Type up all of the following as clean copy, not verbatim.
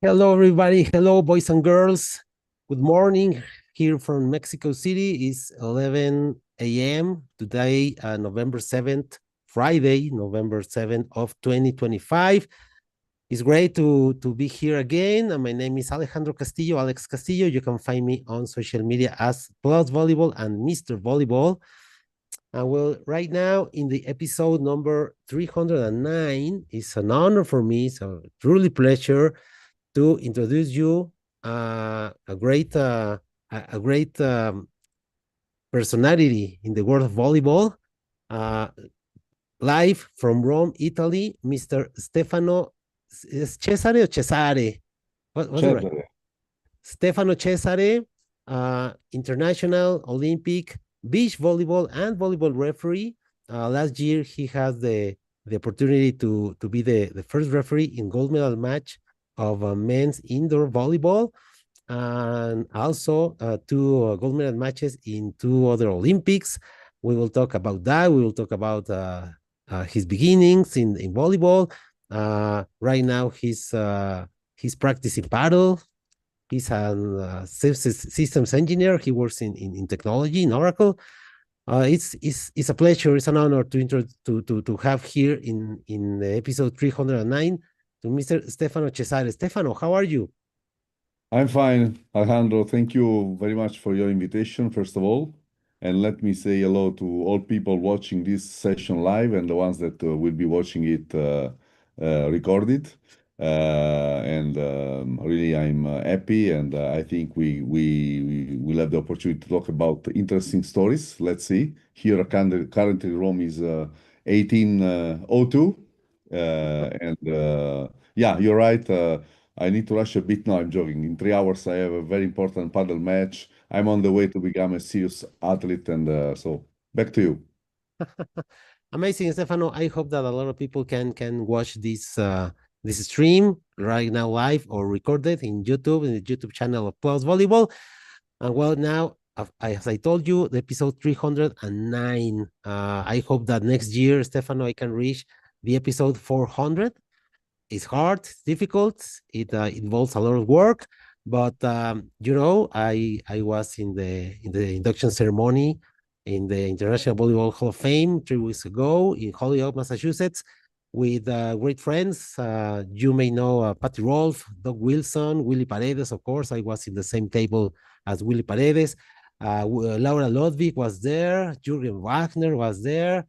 Hello, everybody. Hello, boys and girls. Good morning. Here from Mexico City is 11 a.m. today, November 7th, Friday, November 7th of 2025. It's great to be here again. My name is Alejandro Castillo, Alex Castillo. You can find me on social media as Plus Volleyball and Mr. Volleyball. Well, right now in the episode number 309, it's an honor for me. So truly pleasure to introduce you a great personality in the world of volleyball. Uh, Live from Rome, Italy, Mr. Stefano. Is Cesare or Cesare? What's it right? Cesare. Stefano Cesare, international, Olympic, beach volleyball, and volleyball referee. Last year, he had the opportunity to be the first referee in gold medal match of men's indoor volleyball, and also two gold medal matches in two other Olympics. We will talk about that. We will talk about his beginnings in volleyball. Right now, he's practicing paddle. He's a systems engineer. He works in technology in Oracle. It's a pleasure. It's an honor to have here in the episode 309 to Mr. Stefano Cesare. Stefano, how are you? I'm fine, Alejandro. Thank you very much for your invitation, first of all. And let me say hello to all people watching this session live and the ones that will be watching it recorded. And really, I'm happy, and I think we will have the opportunity to talk about interesting stories. Let's see. Here, currently, Rome is 1802. And yeah, you're right. I need to rush a bit now. I'm jogging. In 3 hours, I have a very important paddle match. I'm on the way to become a serious athlete, and so back to you. Amazing, Stefano. I hope that a lot of people can watch this stream right now live or recorded in YouTube in the YouTube channel of Plus Volleyball. And well, now as I told you, the episode 309. I hope that next year, Stefano, I can reach the episode 400. It's hard, it's difficult. It involves a lot of work, but I was in the induction ceremony in the International Volleyball Hall of Fame 3 weeks ago in Holyoke, Massachusetts, with great friends. You may know Patty Rolfe, Doug Wilson, Willie Paredes. Of course, I was in the same table as Willie Paredes. Laura Ludwig was there. Jürgen Wagner was there.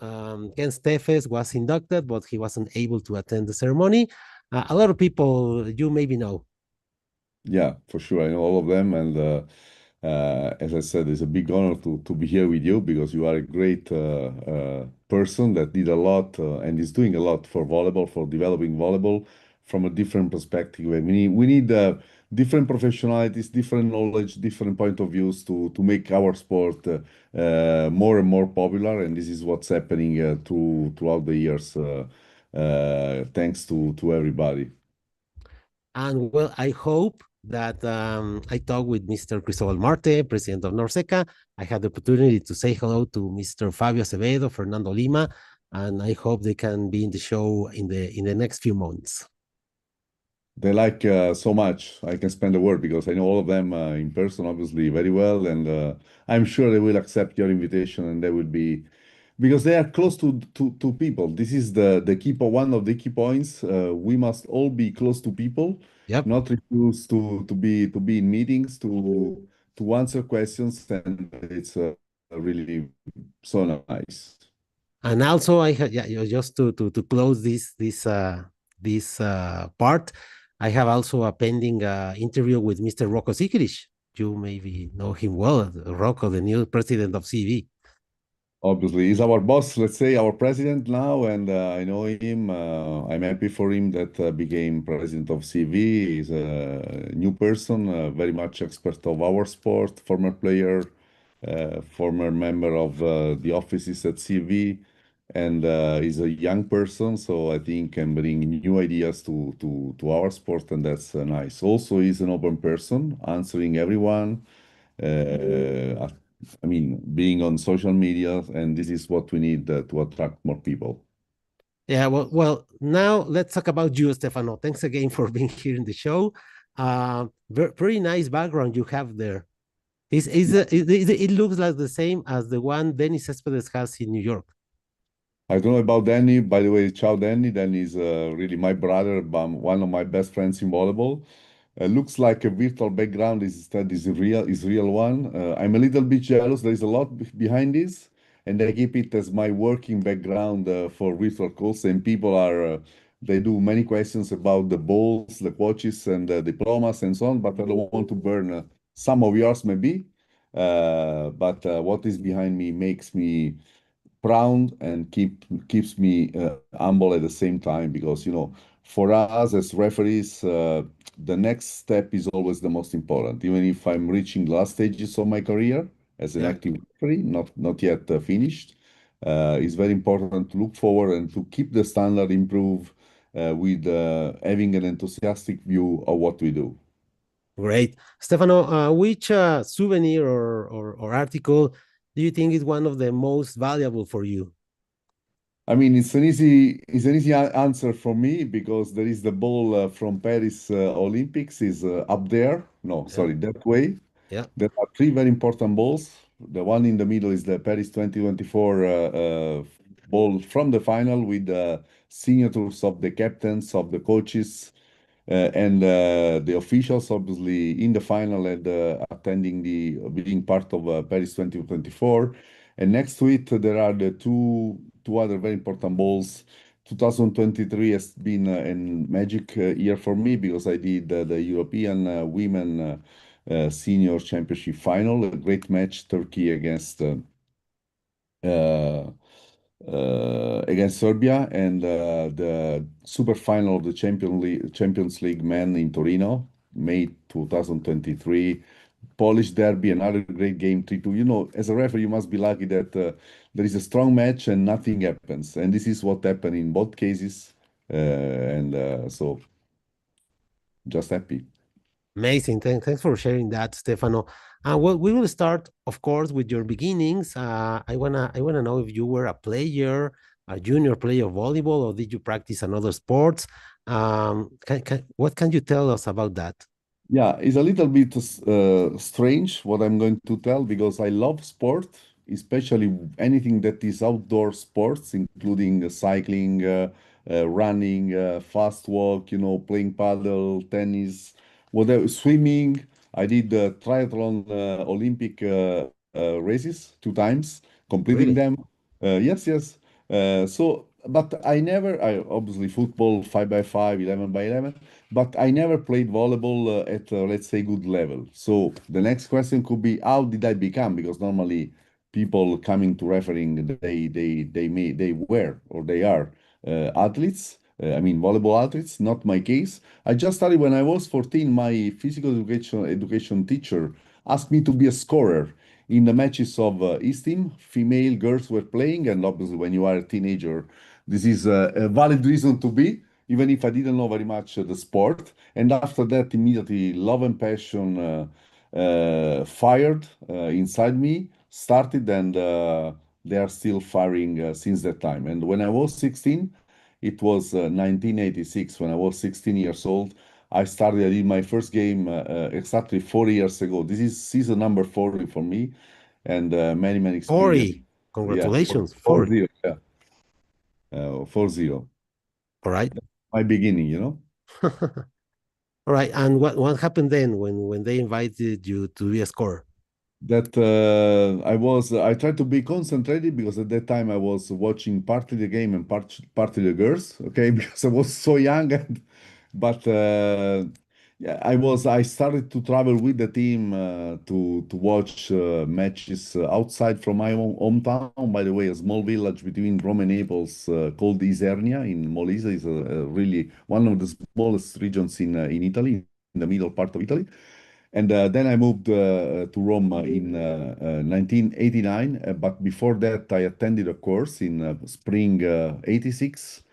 Ken Steffes was inducted, but he wasn't able to attend the ceremony. A lot of people you maybe know. Yeah, for sure. I know all of them, and as I said, it's a big honor to be here with you because you are a great person that did a lot and is doing a lot for volleyball, for developing volleyball from a different perspective. And we need different professionalities, different knowledge, different point of views to make our sport more and more popular. And this is what's happening throughout the years, thanks to everybody. And well, I hope that I talked with Mr. Cristobal Marte, president of Norseca. I had the opportunity to say hello to Mr. Fabio Acevedo, Fernando Lima, and I hope they can be in the show in the next few months. They like so much. I can spend a word because I know all of them in person, obviously, very well, and I'm sure they will accept your invitation, and they will be because they are close to people. This is the one of the key points. We must all be close to people, Yep. not refuse to be in meetings to answer questions, and it's really so nice. And also, I had yeah, just to close this part, I have also a pending interview with Mr. Rocco Sikiric. You maybe know him well, Rocco, the new president of CV. Obviously, he's our boss, let's say our president now, and I know him. I'm happy for him that became president of CV. He's a new person, very much expert of our sport, former player, former member of the offices at CV, and he's a young person, so I think can bring new ideas to our sport, and that's nice. Also, he's an open person, answering everyone. I mean, being on social media, and this is what we need to attract more people. Yeah, well, now let's talk about you, Stefano. Thanks again for being here in the show. Very nice background you have there. It looks like the same as the one Dennis Cespedes has in New York. I don't know about Danny. By the way, ciao, Danny. Danny is really my brother, one of my best friends in volleyball. Looks like a virtual background is instead is real one. I'm a little bit jealous. There is a lot behind this, and I keep it as my working background for virtual calls. And people are they do many questions about the balls, the coaches, and the diplomas and so on. But I don't want to burn some of yours maybe. But what is behind me makes me proud and keeps me humble at the same time because for us as referees the next step is always the most important even if I'm reaching last stages of my career as an Yeah, active referee not yet finished. It's very important to look forward and to keep the standard improve with having an enthusiastic view of what we do. great. Stefano, which souvenir or article do you think is one of the most valuable for you? I mean, it's an easy answer for me because there is the ball from Paris Olympics is up there. No, Yeah, sorry, that way. yeah, There are three very important balls. The one in the middle is the Paris 2024 ball from the final with the signatures of the captains, of the coaches, and the officials, obviously, in the final and attending being part of Paris 2024. And next to it, there are the two other very important balls. 2023 has been a magic year for me because I did the European Women Senior Championship final, a great match, Turkey uh, against Serbia, and the super final of the Champions League men in Torino, May 2023. Polish derby, another great game, 3-2. As a referee, you must be lucky that there is a strong match and nothing happens. And this is what happened in both cases. And so just happy. amazing. Thanks for sharing that, Stefano. Well, we will start, of course, with your beginnings. I wanna know if you were a player, a junior player of volleyball, or did you practice another sports? What can you tell us about that? Yeah, it's a little bit strange what I'm going to tell because I love sport, especially anything that is outdoor sports, including cycling, running, fast walk, playing paddle, tennis, whatever, swimming. I did triathlon Olympic races 2 times, completing Really? them. Yes, yes. But I obviously football 5 by 5, 11 by 11 but I never played volleyball at, let's say, good level. So the next question could be, how did I become? Because normally people coming to refereeing, they were or they are athletes. I mean, volleyball athletes. Not my case. I just started when I was 14. My physical education teacher asked me to be a scorer in the matches of his team. Female girls were playing, and obviously, when you are a teenager, this is a valid reason to be even if I didn't know very much the sport. And after that, immediately love and passion fired inside me, started, and they are still firing since that time. And when I was 16, it was 1986, when I was 16 years old. I did my first game exactly 4 years ago. This is season number 40 for me, and many experience. 40. Yeah, Congratulations. 40. 40, yeah, 40. All right. My beginning. All right. And what happened then when they invited you to be a scorer? That I tried to be concentrated because at that time I was watching partly the game and partly the girls, okay, because I was so young, but yeah, I started to travel with the team to watch matches outside from my own hometown. By the way, a small village between Rome and Naples called Isernia in Molise is a really one of the smallest regions in Italy, in the middle part of Italy. And then I moved to Rome in 1989. But before that, I attended a course in spring 86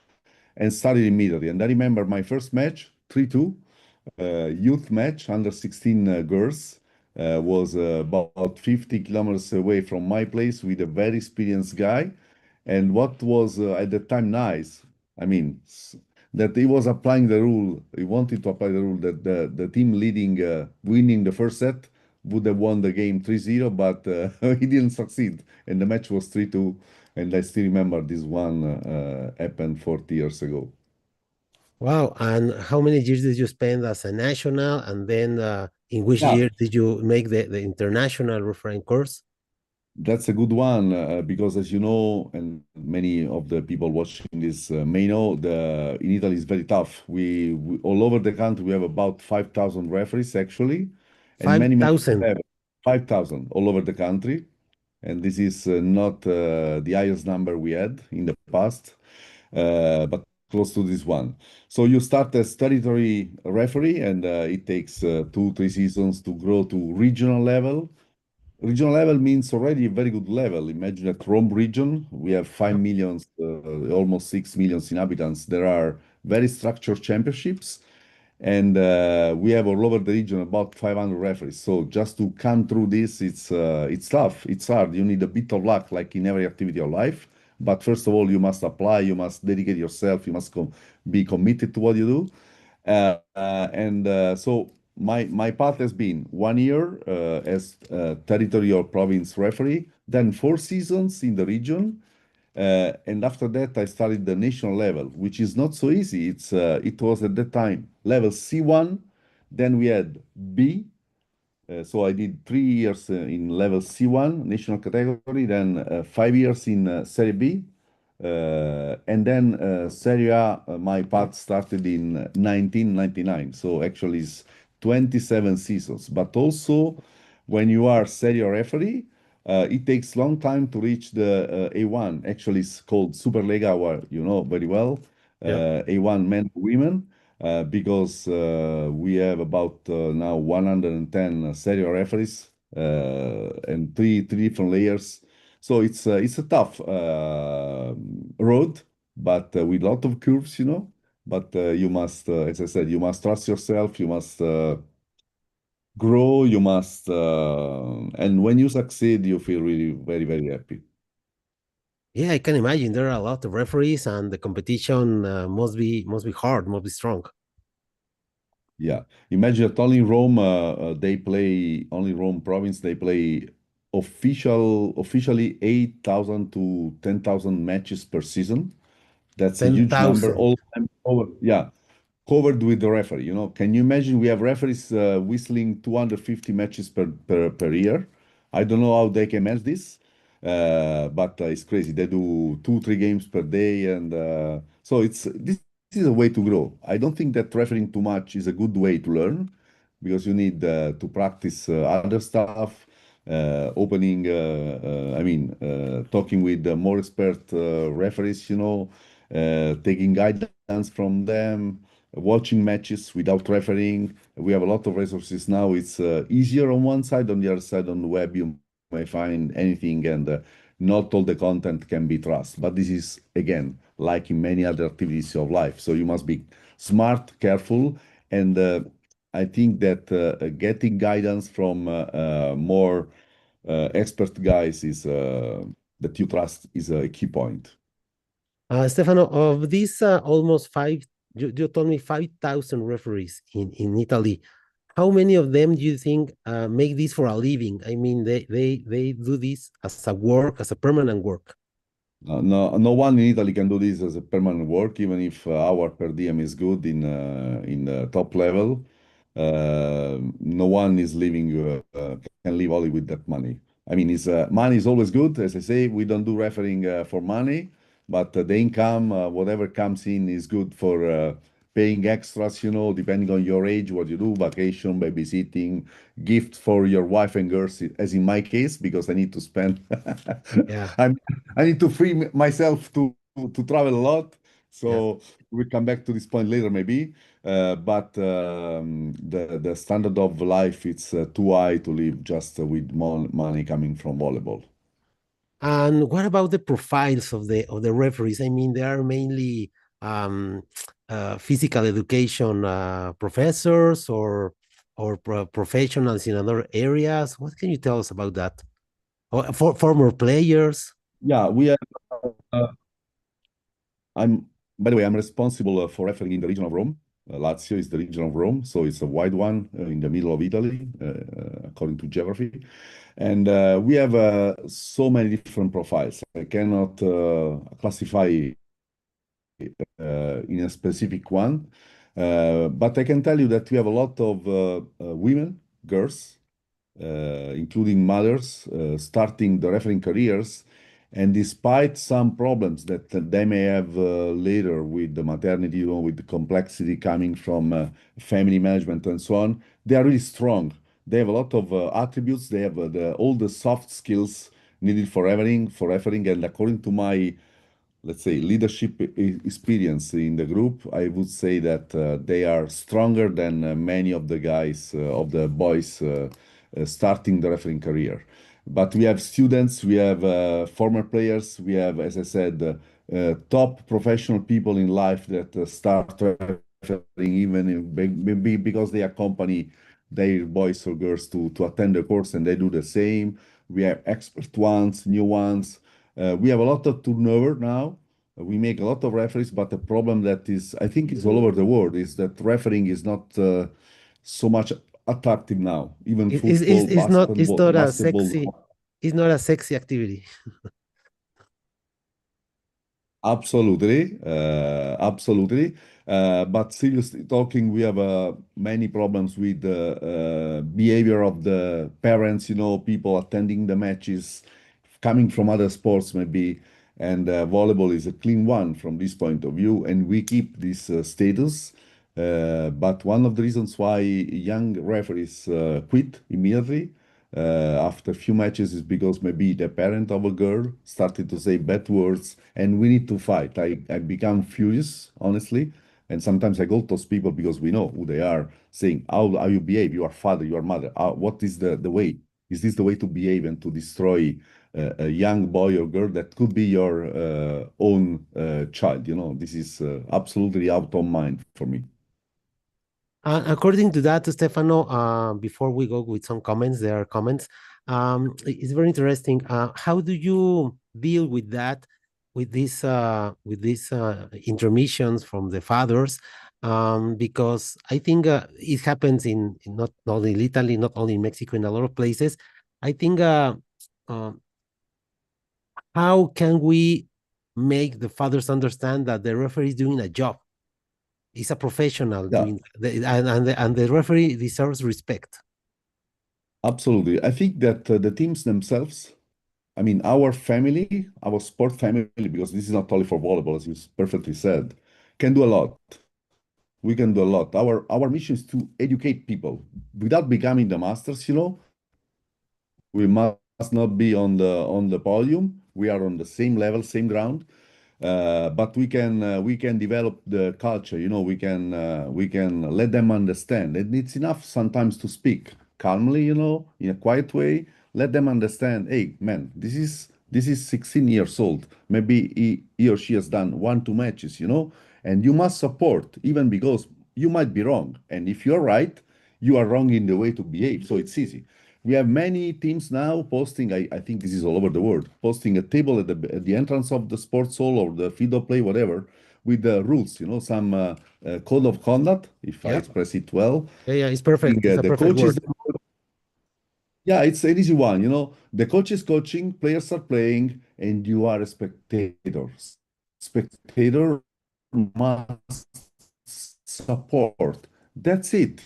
and started immediately. And I remember my first match, 3-2, youth match, under 16 girls, was about 50 kilometers away from my place with a very experienced guy. And what was at the time nice, I mean, that he was applying the rule. He wanted to apply the rule that the team leading, winning the first set would have won the game 3-0, but he didn't succeed. And the match was 3-2. And I still remember this one happened 40 years ago. Wow. And how many years did you spend as a national? And then in which Yeah, year did you make the international refereeing course? that's a good one because, as you know, and many of the people watching this may know, the in Italy is very tough. We all over the country we have about 5,000 referees actually, and many 5,000. have 5,000 all over the country. And this is not the highest number we had in the past, but close to this one. So you start as territory referee, and it takes 2, 3 seasons to grow to regional level. Regional level means already a very good level. Imagine that Rome region, we have 5 Yep. million, almost 6 million inhabitants. There are very structured championships, and we have all over the region about 500 referees. So just to come through this, it's tough. It's hard. You need a bit of luck, like in every activity of life. But first of all, you must apply. You must dedicate yourself. You must be committed to what you do. And so my path has been 1 year as territory or province referee, then 4 seasons in the region, and after that I started the national level, which is not so easy. It was at that time level C1, then we had B. So I did 3 years in level C1 national category, then 5 years in Serie B, and then Serie A, my path started in 1999. So actually it's 27 seasons. But also when you are Serie A referee, it takes long time to reach the A1. Actually, it's called Superlega, where you know very well, Yep. A1 men and women, because we have about now 110 Serie A referees and three different layers. So it's a tough road, but with a lot of curves, you know. But you must, as I said, you must trust yourself. You must grow. You must, and when you succeed, you feel really very, very happy. Yeah, I can imagine there are a lot of referees, and the competition must be hard, must be strong. Yeah. Imagine that only Rome, they play only Rome province. They play officially 8,000 to 10,000 matches per season. That's a huge number. 10,000. All time over. Yeah, covered with the referee. You know, can you imagine? We have referees whistling 250 matches per year. I don't know how they can manage this, but it's crazy. They do 2, 3 games per day, and so it's this is a way to grow. I don't think that refereeing too much is a good way to learn because you need to practice other stuff. Opening, I mean, talking with more expert referees, you know, taking guidance from them, watching matches without refereeing. We have a lot of resources now. It's easier on one side. On the other side, on the web, you may find anything, and not all the content can be trusted. But this is, again, like in many other activities of life. So you must be smart, careful, and I think that getting guidance from more expert guys is that you trust is a key point. Stefano, of these almost five, you told me 5,000 referees in Italy. How many of them do you think make this for a living? I mean, they do this as a work, as a permanent work. No one in Italy can do this as a permanent work, even if our per diem is good in the top level. No one is living can live only with that money. I mean, it's money is always good. As I say, we don't do refereeing for money, but the income, whatever comes in, is good for paying extras. You know, depending on your age, what you do, vacation, babysitting, gift for your wife and girls, as in my case, because I need to spend. Yeah. I'm I need to free myself to travel a lot. Yeah. So we'll come back to this point later, maybe. But the standard of life it's too high to live just with money coming from volleyball. And what about the profiles of the referees? I mean, they are mainly um, physical education professors or professionals in other areas. What can you tell us about that? Or for former players? Yeah, we have. Uh, I'm. by the way, I'm responsible for refereeing in the region of Rome. Lazio is the region of Rome, so it's a wide one in the middle of Italy, according to geography. And we have so many different profiles. I cannot classify in a specific one, but I can tell you that we have a lot of women, girls, including mothers, starting the refereeing careers. And despite some problems that they may have later with the maternity, with the complexity coming from family management and so on, they are really strong. They have a lot of attributes. They have all the soft skills needed for refereeing. And according to my, let's say, leadership experience in the group, I would say that they are stronger than many of the guys, of the boys starting the refereeing career. But we have students, we have former players, we have, as I said, top professional people in life that start refereeing even maybe because they accompany their boys or girls to attend the course and they do the same. We have expert ones, new ones. We have a lot of turnover now. We make a lot of referees, but the problem that is, I think, is all over the world is that refereeing is not so much attractive now. Even football, It's basketball, not a basketball. sexy, it's not a sexy activity. Absolutely, absolutely. But seriously talking, we have many problems with the behavior of the parents, people attending the matches, coming from other sports maybe, and volleyball is a clean one from this point of view, and we keep this status. But one of the reasons why young referees quit immediately after a few matches is because maybe the parent of a girl started to say bad words and we need to fight. I become furious, honestly. And sometimes I go to those people because we know who they are, saying, how you behave, your father, your mother, what is the way? Is this the way to behave and to destroy a young boy or girl that could be your own child? This is absolutely out of mind for me. According to that, Stefano, before we go with some comments, there are comments. It's very interesting. How do you deal with that, with these intermissions from the fathers? Because I think it happens in not only in Italy, not only in Mexico, in a lot of places. I think uh, how can we make the fathers understand that the referee is doing a job? He's a professional Yeah, doing and the referee deserves respect. absolutely. I think that the teams themselves, I mean, our family, our sport family, because this is not only for volleyball, as you perfectly said, can do a lot. We can do a lot. Our mission is to educate people without becoming the masters. We must not be on the podium. We are on the same level, same ground. But we can develop the culture. We can let them understand. And it's enough sometimes to speak calmly, in a quiet way. Let them understand. Hey, man, this is 16 years old. Maybe he or she has done 1, 2 matches, and you must support even because you might be wrong. And if you're right, you are wrong in the way to behave. So it's easy. We have many teams now posting, I think this is all over the world, posting a table at the entrance of the sports hall or the field of play, whatever, with the rules, some code of conduct, if I Yeah, express it well. yeah, it's perfect. It's a The perfect coaches, word. yeah, it's an easy one. The coach is coaching, players are playing, and you are a spectator. Spectator must support. That's it.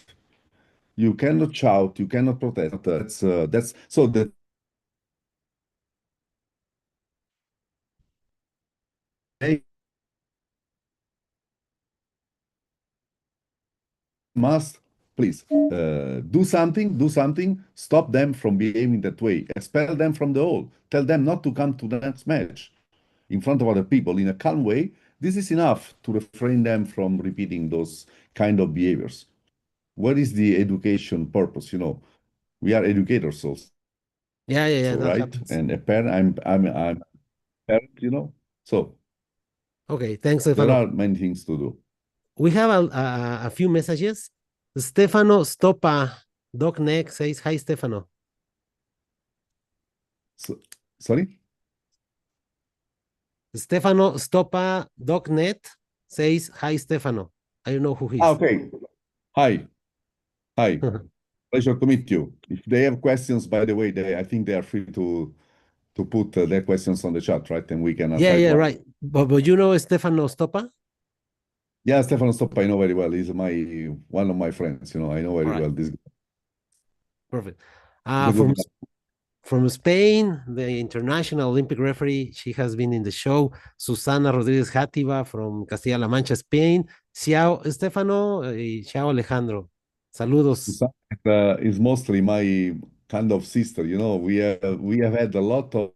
You cannot shout, you cannot protest. That's so the they must please do something, stop them from behaving that way, expel them from the hall, tell them not to come to the next match in front of other people in a calm way. This is enough to refrain them from repeating those kind of behaviors. What is the education purpose? We are educators also, Yeah, yeah, yeah. That right? happens. And a parent, I'm a parent. So Okay, thanks, there Stefano. are many things to do. We have a few messages. Stefano Stopa, Doc Neck says, "Hi, Stefano." So, sorry. Stefano Stopa, Net says, "Hi, Stefano." I don't know who he Ah, is. okay. Hi. Hi. Pleasure to meet you. If they have questions, by the way, I think they are free to put their questions on the chat, right? And we can Yeah, try yeah, to. right. But you know Stefano Stoppa? Yeah, Stefano Stoppa, I know very well. He's my one of my friends. I know All very right, well. This perfect. is a From good guy. from Spain, the international Olympic referee, she has been in the show. Susana Rodriguez Játiva from Castilla-La Mancha, Spain. Xiao Stefano y Xiao Alejandro. Saludos. Susanna is mostly my kind of sister. We have had a lot of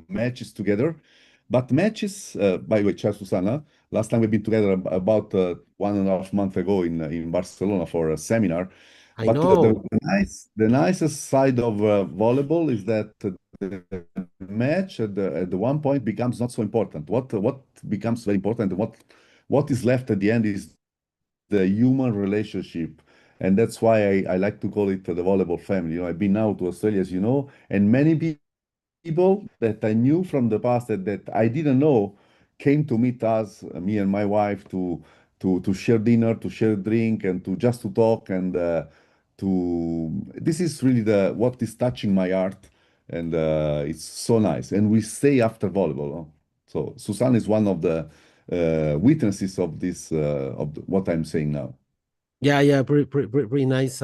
matches together. But matches, by the way, ciao Susanna. Last time we've been together about 1.5 months ago in Barcelona for a seminar. I But know. the nicest side of volleyball is that the match at the one point becomes not so important. What becomes very important, and what is left at the end is the human relationship. And that's why I like to call it the volleyball family. I've been now to Australia, as you know, and many people that I knew from the past that I didn't know came to meet us, me and my wife, to share dinner, to share drink, and to just to talk. And to this is really the what is touching my heart, and it's so nice. And we stay after volleyball. So Susan is one of the witnesses of this what I'm saying now. Yeah, yeah, pretty nice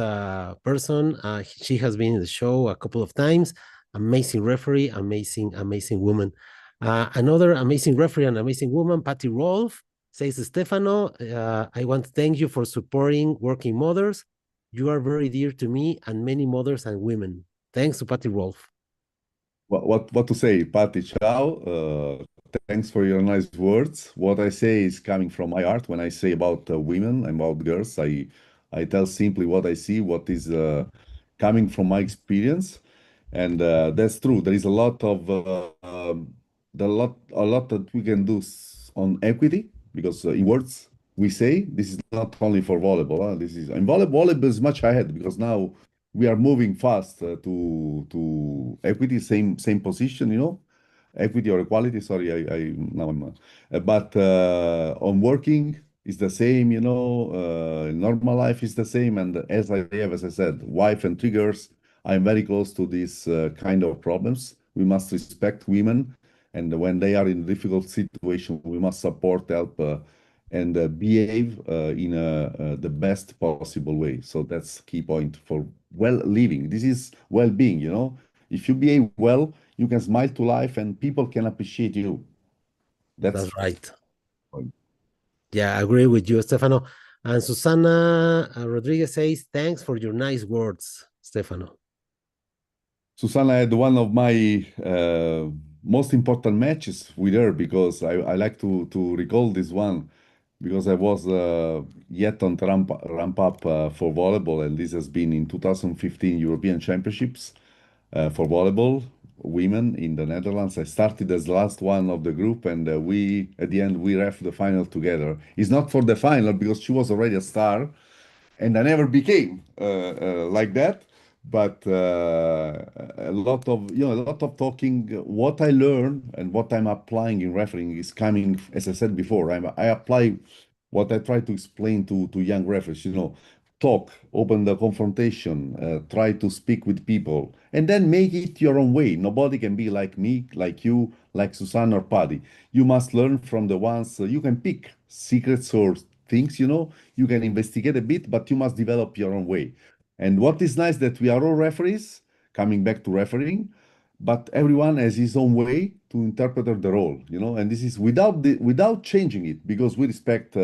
person. She has been in the show a couple of times. Amazing referee, amazing woman. Another amazing referee and amazing woman, Patty Rolfe, says, Stefano, I want to thank you for supporting working mothers. You are very dear to me and many mothers and women. Thanks to Patty Rolfe. What to say, Patti? Ciao. Thanks for your nice words. What I say is coming from my heart. When I say about women and about girls, I tell simply what I see, what is coming from my experience, and that's true. There is a lot of a lot that we can do on equity because in words we say this is not only for volleyball. This is and volleyball is much ahead because now we are moving fast to equity, same position, equity or equality. Sorry, I now I'm, but on working is the same, normal life is the same, and as I said, wife and triggers. I'm very close to these kind of problems. We must respect women, and when they are in difficult situation, we must support, help, and behave in the best possible way. So that's key point for well living. This is well-being. If you behave well, you can smile to life, and people can appreciate you. That's That's right. Yeah, I agree with you, Stefano. And Susana Rodriguez says, thanks for your nice words, Stefano. Susanna had one of my most important matches with her because I like to recall this one because I was yet on the ramp up for volleyball, and this has been in 2015 European Championships for volleyball women in the Netherlands. I started as the last one of the group, and we at the end we ref the final together. It's not for the final because she was already a star, and I never became like that. But a lot of talking. What I learn and what I'm applying in refereeing is coming, as I said before. I apply what I try to explain to young referees. Talk, open the confrontation, try to speak with people, and then make it your own way. Nobody can be like me, like you, like Susan or Paddy. You must learn from the ones you can pick secrets or things. You can investigate a bit, but you must develop your own way. And what is nice that we are all referees, coming back to refereeing, but everyone has his own way to interpret the role, and this is without changing it because we respect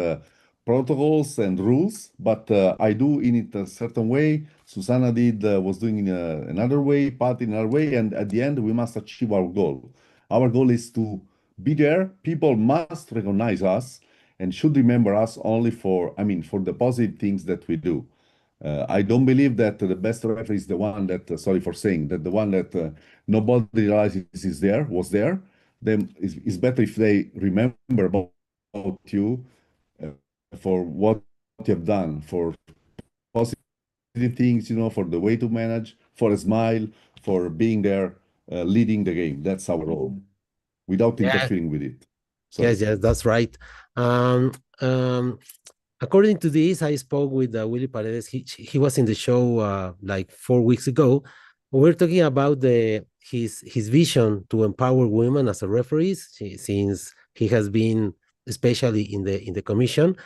protocols and rules, but I do in it a certain way. Susanna did was doing in another way, Pat in another way, and at the end we must achieve our goal. Our goal is to be there. People must recognize us and should remember us only for the positive things that we do. I don't believe that the best referee is the one that, sorry for saying, that the one that nobody realizes was there. Then it's better if they remember about you for what you have done, for positive things, for the way to manage, for a smile, for being there, leading the game. That's our role, without Yeah, interfering with it. Yes, Sorry. yes, that's right. Um, um, According to this, I spoke with Willie Paredes. He was in the show like 4 weeks ago. We're talking about the his vision to empower women as a referees since he has been especially in the commission.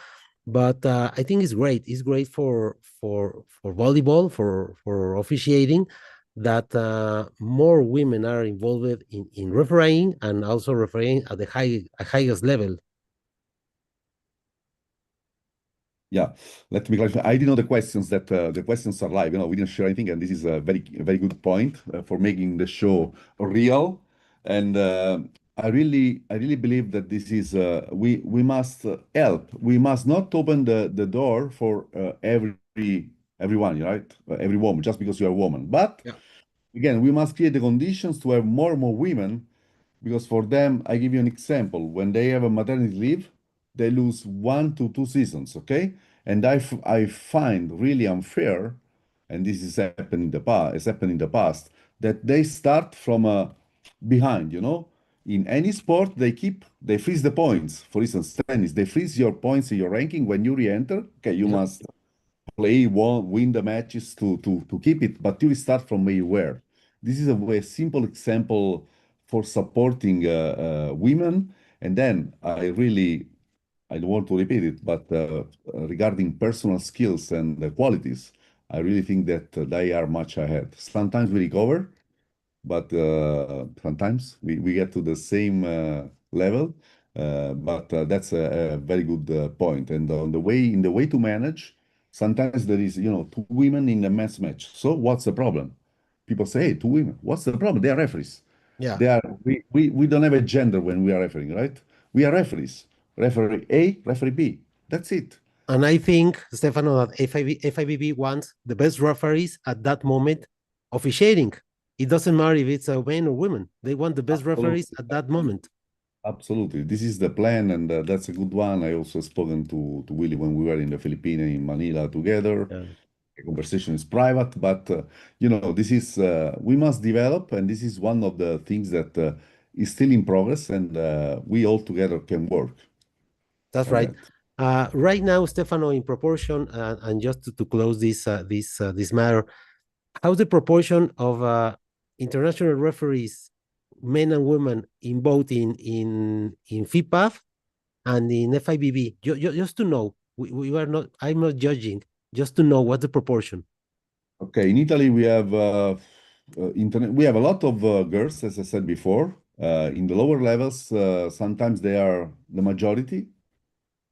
But I think it's great. It's great for volleyball for officiating that more women are involved in refereeing and also refereeing at the highest level. Yeah, let me clarify. I didn't know the questions that the questions are live. We didn't share anything, and this is a very good point for making the show real. And I really believe that this is we must help. We must not open the door for everyone, right? Every woman, just because you are a woman. But Yeah. again, we must create the conditions to have more and more women because for them, I give you an example. When they have a maternity leave, they lose 1 to 2 seasons, okay? And I find really unfair, and this is happened in the past, it's happened in the past, that they start from behind, In any sport, they freeze the points. For instance, tennis, they freeze your points in your ranking when you re-enter. Okay, you Yeah. must play, win the matches to keep it, but you start from where you were. This is a very simple example for supporting women. And then I don't want to repeat it, but regarding personal skills and qualities, I really think that they are much ahead. Sometimes we recover, but sometimes we get to the same level. But that's a very good point. And on the way in the way to manage, sometimes there is two women in a men's match. So what's the problem? People say, hey, two women. What's the problem? They are referees. Yeah. We don't have a gender when we are refereeing, right? We are referees. Referee A, referee B. That's it. And I think, Stefano, that FIBB wants the best referees at that moment officiating. It doesn't matter if it's a man or woman. They want the best referees Absolutely. at that moment. Absolutely. This is the plan, and that's a good one. I also spoken to Willie when we were in the Philippines in Manila together. Yeah, The conversation is private, but this is we must develop, and this is one of the things that is still in progress, and we all together can work that's on right. that. Right now, Stefano, in proportion, and just to close this matter, how's the proportion of international referees, men and women, in both in FIPAF and in FIBB? Just to know, we are not. I'm not judging. Just to know what's the proportion. Okay, in Italy we have a lot of girls, as I said before. In the lower levels, sometimes they are the majority.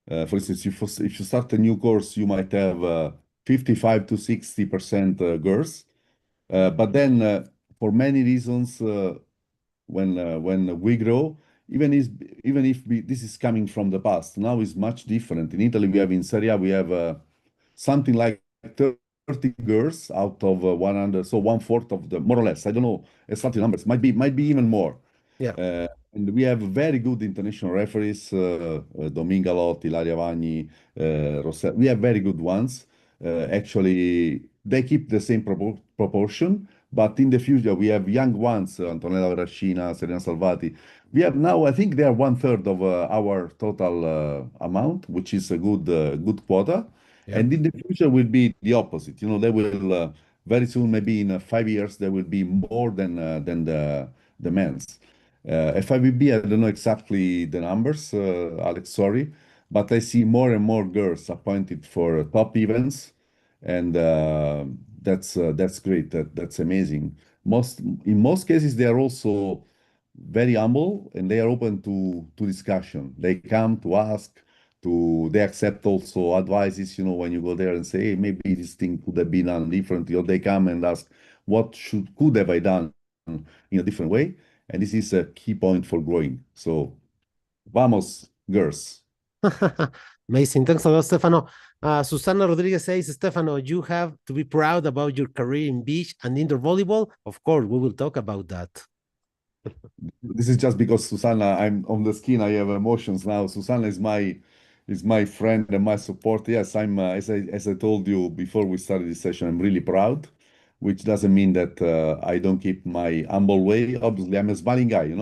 For instance, if you start a new course, you might have 55 to 60% girls. But then, for many reasons, when we grow, even if this is coming from the past, now is much different. In Italy, we have in Serie A, we have something like 30 girls out of 100, so one fourth of the more or less. I don't know exactly numbers. Might be even more. Yeah, And we have very good international referees, Dominga Lotti, Ilaria Vagni, Rosset. We have very good ones. Actually, they keep the same proportion, but in the future, we have young ones, Antonella Grascina, Serena Salvati. We have now, I think they are one third of our total amount, which is a good quota. yeah. And in the future will be the opposite. They will very soon, maybe in 5 years, there will be more than the men's. FIVB, I don't know exactly the numbers, Alex, sorry, but I see more and more girls appointed for top events, and that's great. That's amazing. In most cases, they are also very humble and they are open to discussion. They come to ask, they accept also advices. When you go there and say, hey, maybe this thing could have been done differently, or they come and ask, what could have I done in a different way? And this is a key point for growing. So, vamos, girls. Amazing. Thanks a lot, Stefano. Susana Rodriguez says, Stefano, you have to be proud about your career in beach and indoor volleyball. Of course, we will talk about that. This is just because Susanna, I'm on the skin. I have emotions now. Susanna is my friend and my support. Yes, I'm as I told you before we started this session, I'm really proud, which doesn't mean that I don't keep my humble way. Obviously, I'm a smiling guy,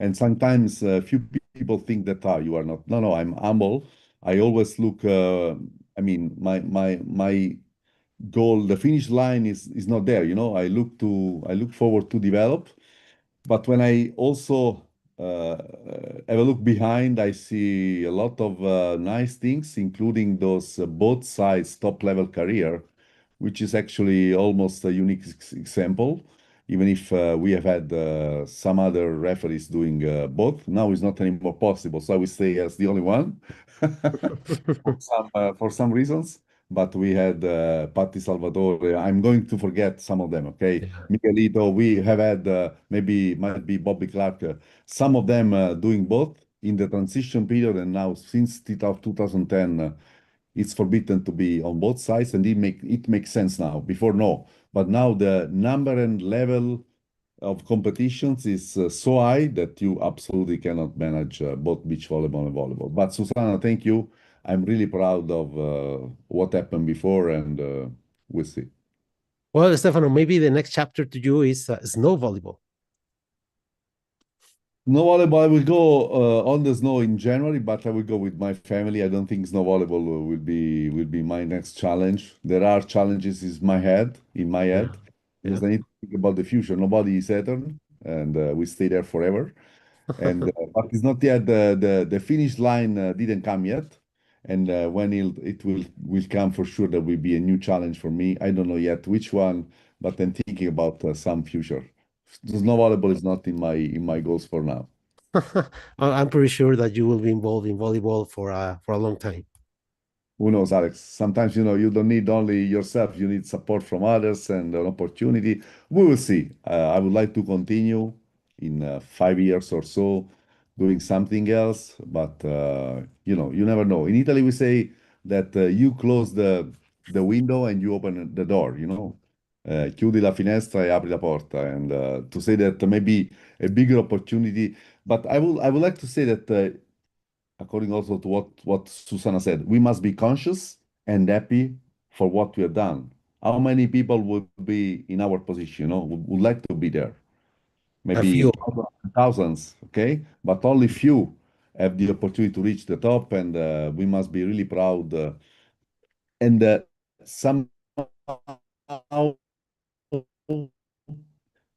and sometimes few people think that you are not. No, no, I'm humble. I always look. I mean, my goal, the finish line is not there. I look forward to develop. But when I also have a look behind, I see a lot of nice things, including those both sides top level career, which is actually almost a unique example. Even if we have had some other referees doing both, now it's not anymore possible. So I would say as the only one for some reasons. But we had Patti Salvatore. I'm going to forget some of them. Okay, Yeah. Miguelito. We have had maybe might be Bobby Clark. Some of them doing both in the transition period, and now since 2010, it's forbidden to be on both sides, and it makes sense now. Before no, but now the number and level of competitions is so high that you absolutely cannot manage both beach volleyball and volleyball. But Susanna, thank you. I'm really proud of what happened before, and we'll see. Well, Stefano, maybe the next chapter to you is snow volleyball. Snow volleyball, I will go on the snow in January, but I will go with my family. I don't think snow volleyball will be my next challenge. There are challenges in my Yeah. head, Yeah. because I need to think about the future. Nobody is Etern, and we stay there forever. And but it's not yet the finish line didn't come yet, and when it will come for sure, there will be a new challenge for me. I don't know yet which one, but I'm thinking about some future. The snow volleyball is not in my goals for now. I'm pretty sure that you will be involved in volleyball for a long time. Who knows, Alex? Sometimes, you don't need only yourself, you need support from others and an opportunity. We will see. I would like to continue in 5 years or so doing something else, but you never know. In Italy, we say that you close the window and you open the door. Chiudi la finestra e apri la porta, and to say that maybe a bigger opportunity. But I would like to say that according also to what Susanna said, we must be conscious and happy for what we have done. How many people would be in our position, would like to be there? A Maybe few. thousands, okay? But only few have the opportunity to reach the top, and we must be really proud. And somehow,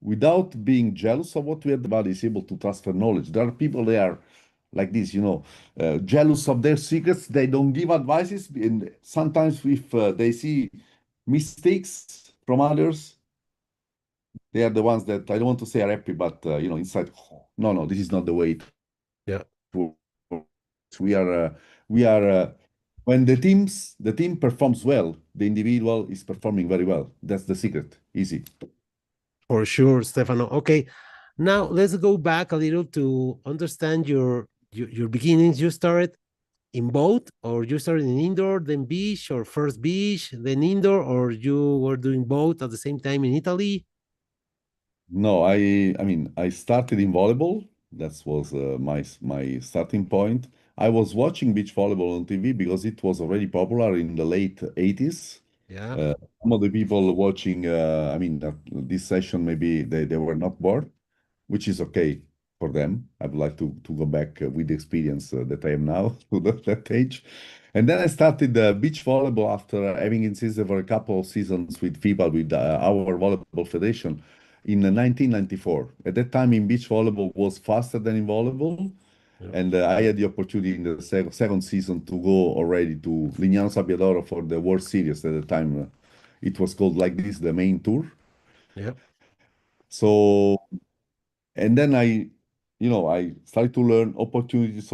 without being jealous of what we have, everybody is able to transfer knowledge. There are people there like this, jealous of their secrets. They don't give advices, and sometimes if they see mistakes from others, they are the ones that I don't want to say are happy, but inside, no, no, this is not the way it Yeah, works. We are when the team performs well, the individual is performing very well. That's the secret. Easy. for sure, Stefano. Okay, now let's go back a little to understand your beginnings. You started in both, or you started in indoor, then beach, or first beach, then indoor, or you were doing both at the same time in Italy? No, I mean, I started in volleyball. That was my starting point. I was watching beach volleyball on TV because it was already popular in the late 80s. Yeah, Uh, some of the people watching, I mean, this session, maybe they were not bored, which is okay for them. I would like to go back with the experience that I am now to that age. And then I started beach volleyball after having insisted for a couple of seasons with FIBA, with our volleyball federation in 1994. At that time, in beach volleyball was faster than in volleyball. yeah, And I had the opportunity in the second season to go already to Lignano Sabbiadoro for the World Series at the time. It was called like this, the main tour. yeah. So and then I started to learn opportunities,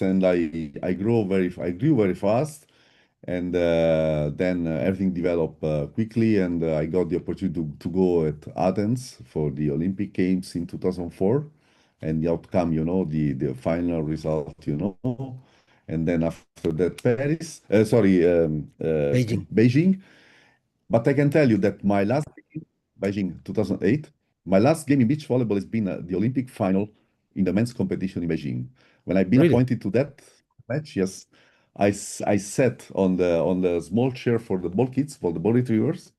and I grew very fast, and then everything developed quickly, and I got the opportunity to go at Athens for the Olympic Games in 2004, and the outcome, the final result, and then after that Paris, sorry, Beijing. Beijing. But I can tell you that my last game, Beijing 2008, my last game in beach volleyball has been the Olympic final in the men's competition in Beijing. When I've been Really? appointed to that match, yes, I sat on the small chair for the ball kids, for the ball retrievers,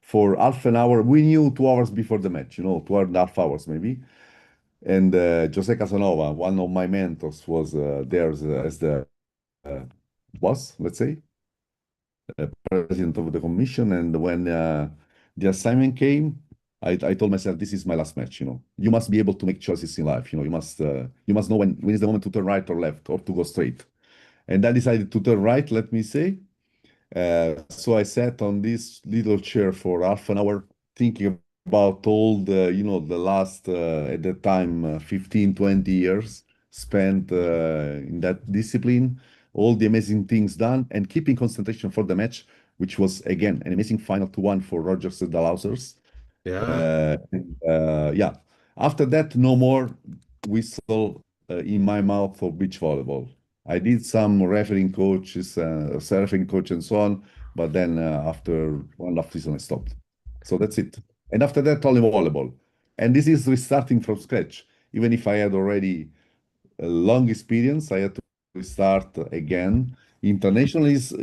for half an hour. We knew 2 hours before the match, 2.5 hours maybe. And Jose Casanova, one of my mentors, was there as the boss, let's say, president of the commission. And when the assignment came, I told myself, this is my last match. You must be able to make choices in life. You must know when is the moment to turn right or left or to go straight. And I decided to turn right, let me say. So I sat on this little chair for half an hour thinking about all the last, at that time, 15, 20 years spent in that discipline, all the amazing things done, and keeping concentration for the match, which was, again, an amazing final 2-1 for Rogers and Dalausers. Yeah. Yeah. After that, no more whistle in my mouth for beach volleyball. I did some refereeing coaches, surfing coach, and so on. But then after one and a half season, I stopped. So that's it. And after that, only volleyball. And this is restarting from scratch. Even if I had already a long experience, I had to start again. International is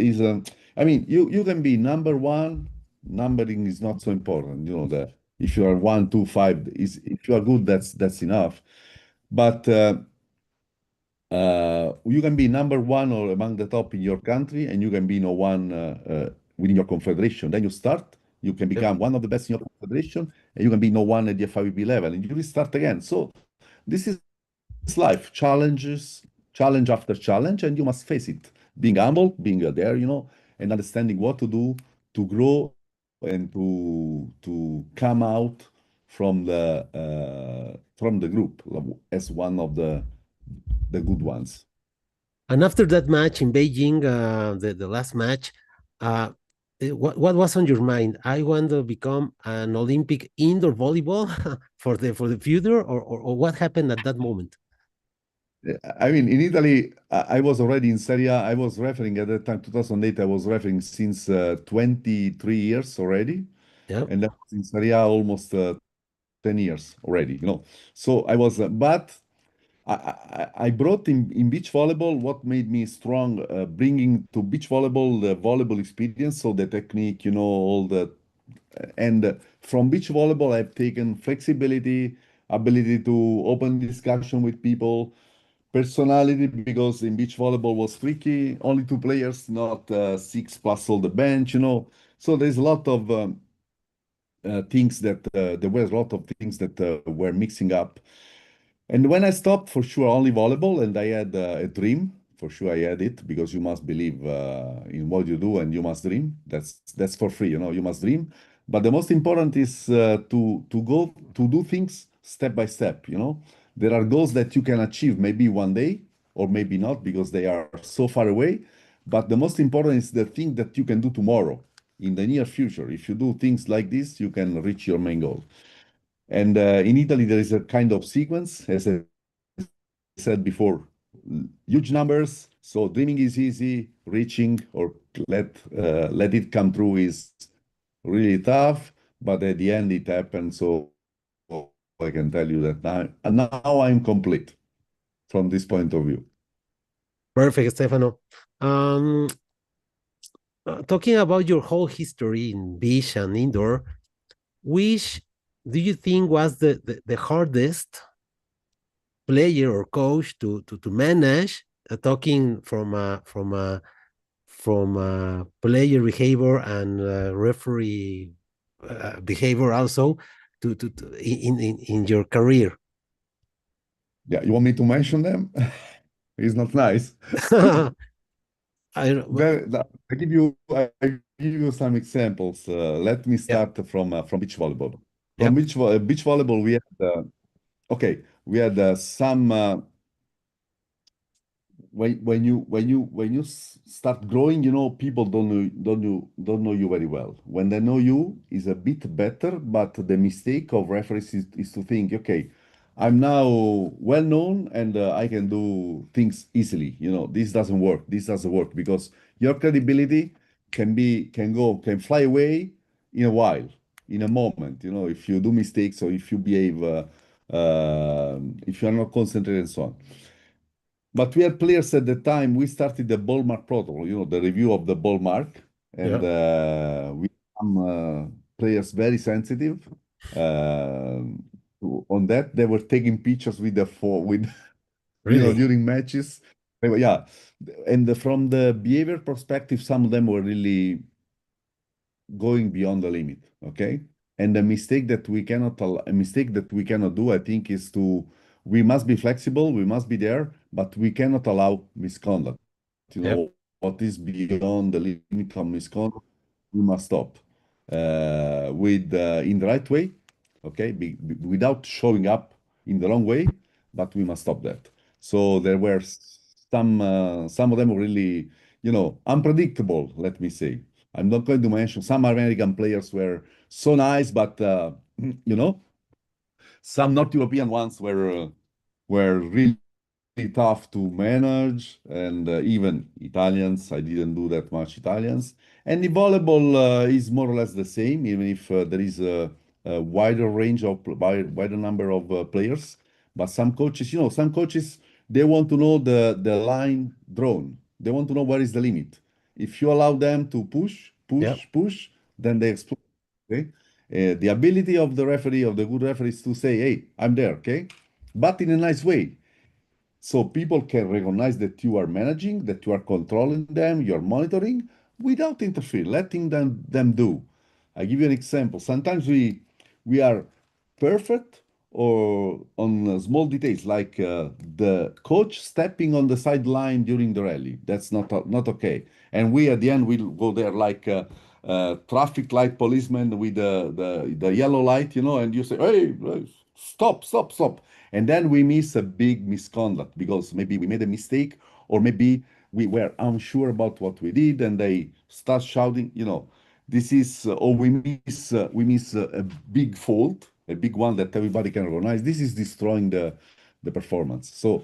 I mean, you can be number one. Numbering is not so important. That if you are one, two, five, is if you are good, that's enough. But you can be number one or among the top in your country, and you can be no one within your confederation. Then you start. You can Yep. become one of the best in your confederation, and you can be no one at the FIVB level, and you restart again. So this is life, challenge after challenge, and you must face it. Being humble, being there, and understanding what to do to grow and to come out from the group as one of the good ones. And after that match in Beijing, the last match, uh, what was on your mind? I want to become an Olympic indoor volleyball for the future, or what happened at that moment? I mean, in Italy, I was already in Serie A. I was refereeing at that time, 2008. I was refereeing since 23 years already, Yeah. and I was in Serie A almost 10 years already. So I was, but I brought in beach volleyball what made me strong, bringing to beach volleyball the volleyball experience, so the technique, all the, and from beach volleyball, I've taken flexibility, ability to open discussion with people, personality, because in beach volleyball was tricky, only two players, not six plus all the bench. So there's a lot of things that there were a lot of things that were mixing up. And when I stopped, for sure, only volleyball, and I had a dream. For sure, I had it because you must believe in what you do, and you must dream. That's for free. You must dream. But the most important is to go to do things step by step. There are goals that you can achieve maybe one day or maybe not because they are so far away. But the most important is the thing that you can do tomorrow in the near future. If you do things like this, you can reach your main goal. And in Italy, there is a kind of sequence, as I said before, huge numbers. So dreaming is easy, reaching or let it come true is really tough. But at the end, it happens. So I can tell you that now I'm complete from this point of view. Perfect, Stefano. Um, Talking about your whole history in beach and indoor, which do you think was the hardest player or coach to manage? Talking from player behavior and referee behavior also in your career. Yeah, you want me to mention them? It's not nice. I I give you some examples. Let me Yeah, start from beach volleyball. yeah, From beach volleyball, okay, we had some when you start growing, people don't know you very well. When they know you, is a bit better, but the mistake of referees is to think, okay, I'm now well known and I can do things easily. This doesn't work. This doesn't work because your credibility can fly away in a while, in a moment. If you do mistakes or if you behave, if you are not concentrated and so on. But we had players at the time. We started the ball mark protocol, the review of the ball mark, and yeah. we some players very sensitive. Uh, on that. They were taking pictures with the phone, with Really? during matches. Yeah, and from the behavior perspective, some of them were really going beyond the limit. Okay, and the mistake that we cannot a mistake that we cannot do, I think, is to we must be flexible, we must be there, but we cannot allow misconduct. Yep. What is beyond the limit of misconduct, we must stop with in the right way, okay, without showing up in the wrong way, but we must stop that. So there were some of them were really, unpredictable, let me say. I'm not going to mention some American players were so nice, but some North European ones were really tough to manage, and even Italians. I didn't do that much Italians. And the volleyball is more or less the same, even if there is a wider range of wider number of players. But some coaches they want to know the line drawn. They want to know where is the limit. If you allow them to push, Yep. push, push, then they explode. Okay. The ability of the referee, of the good referee, is to say, "Hey, I'm there." Okay, but in a nice way, so people can recognize that you are managing, that you are controlling them, you're monitoring without interfere, letting them do. I give you an example. Sometimes we are perfect or on small details, like the coach stepping on the sideline during the rally. That's not okay. And we at the end will go there like traffic light policeman with the yellow light, and you say, "Hey, stop, stop, stop." And then we miss a big misconduct because maybe we made a mistake, or maybe we were unsure about what we did, and they start shouting. This is, or we miss a big fault, a big one that everybody can recognize. This is destroying the performance. So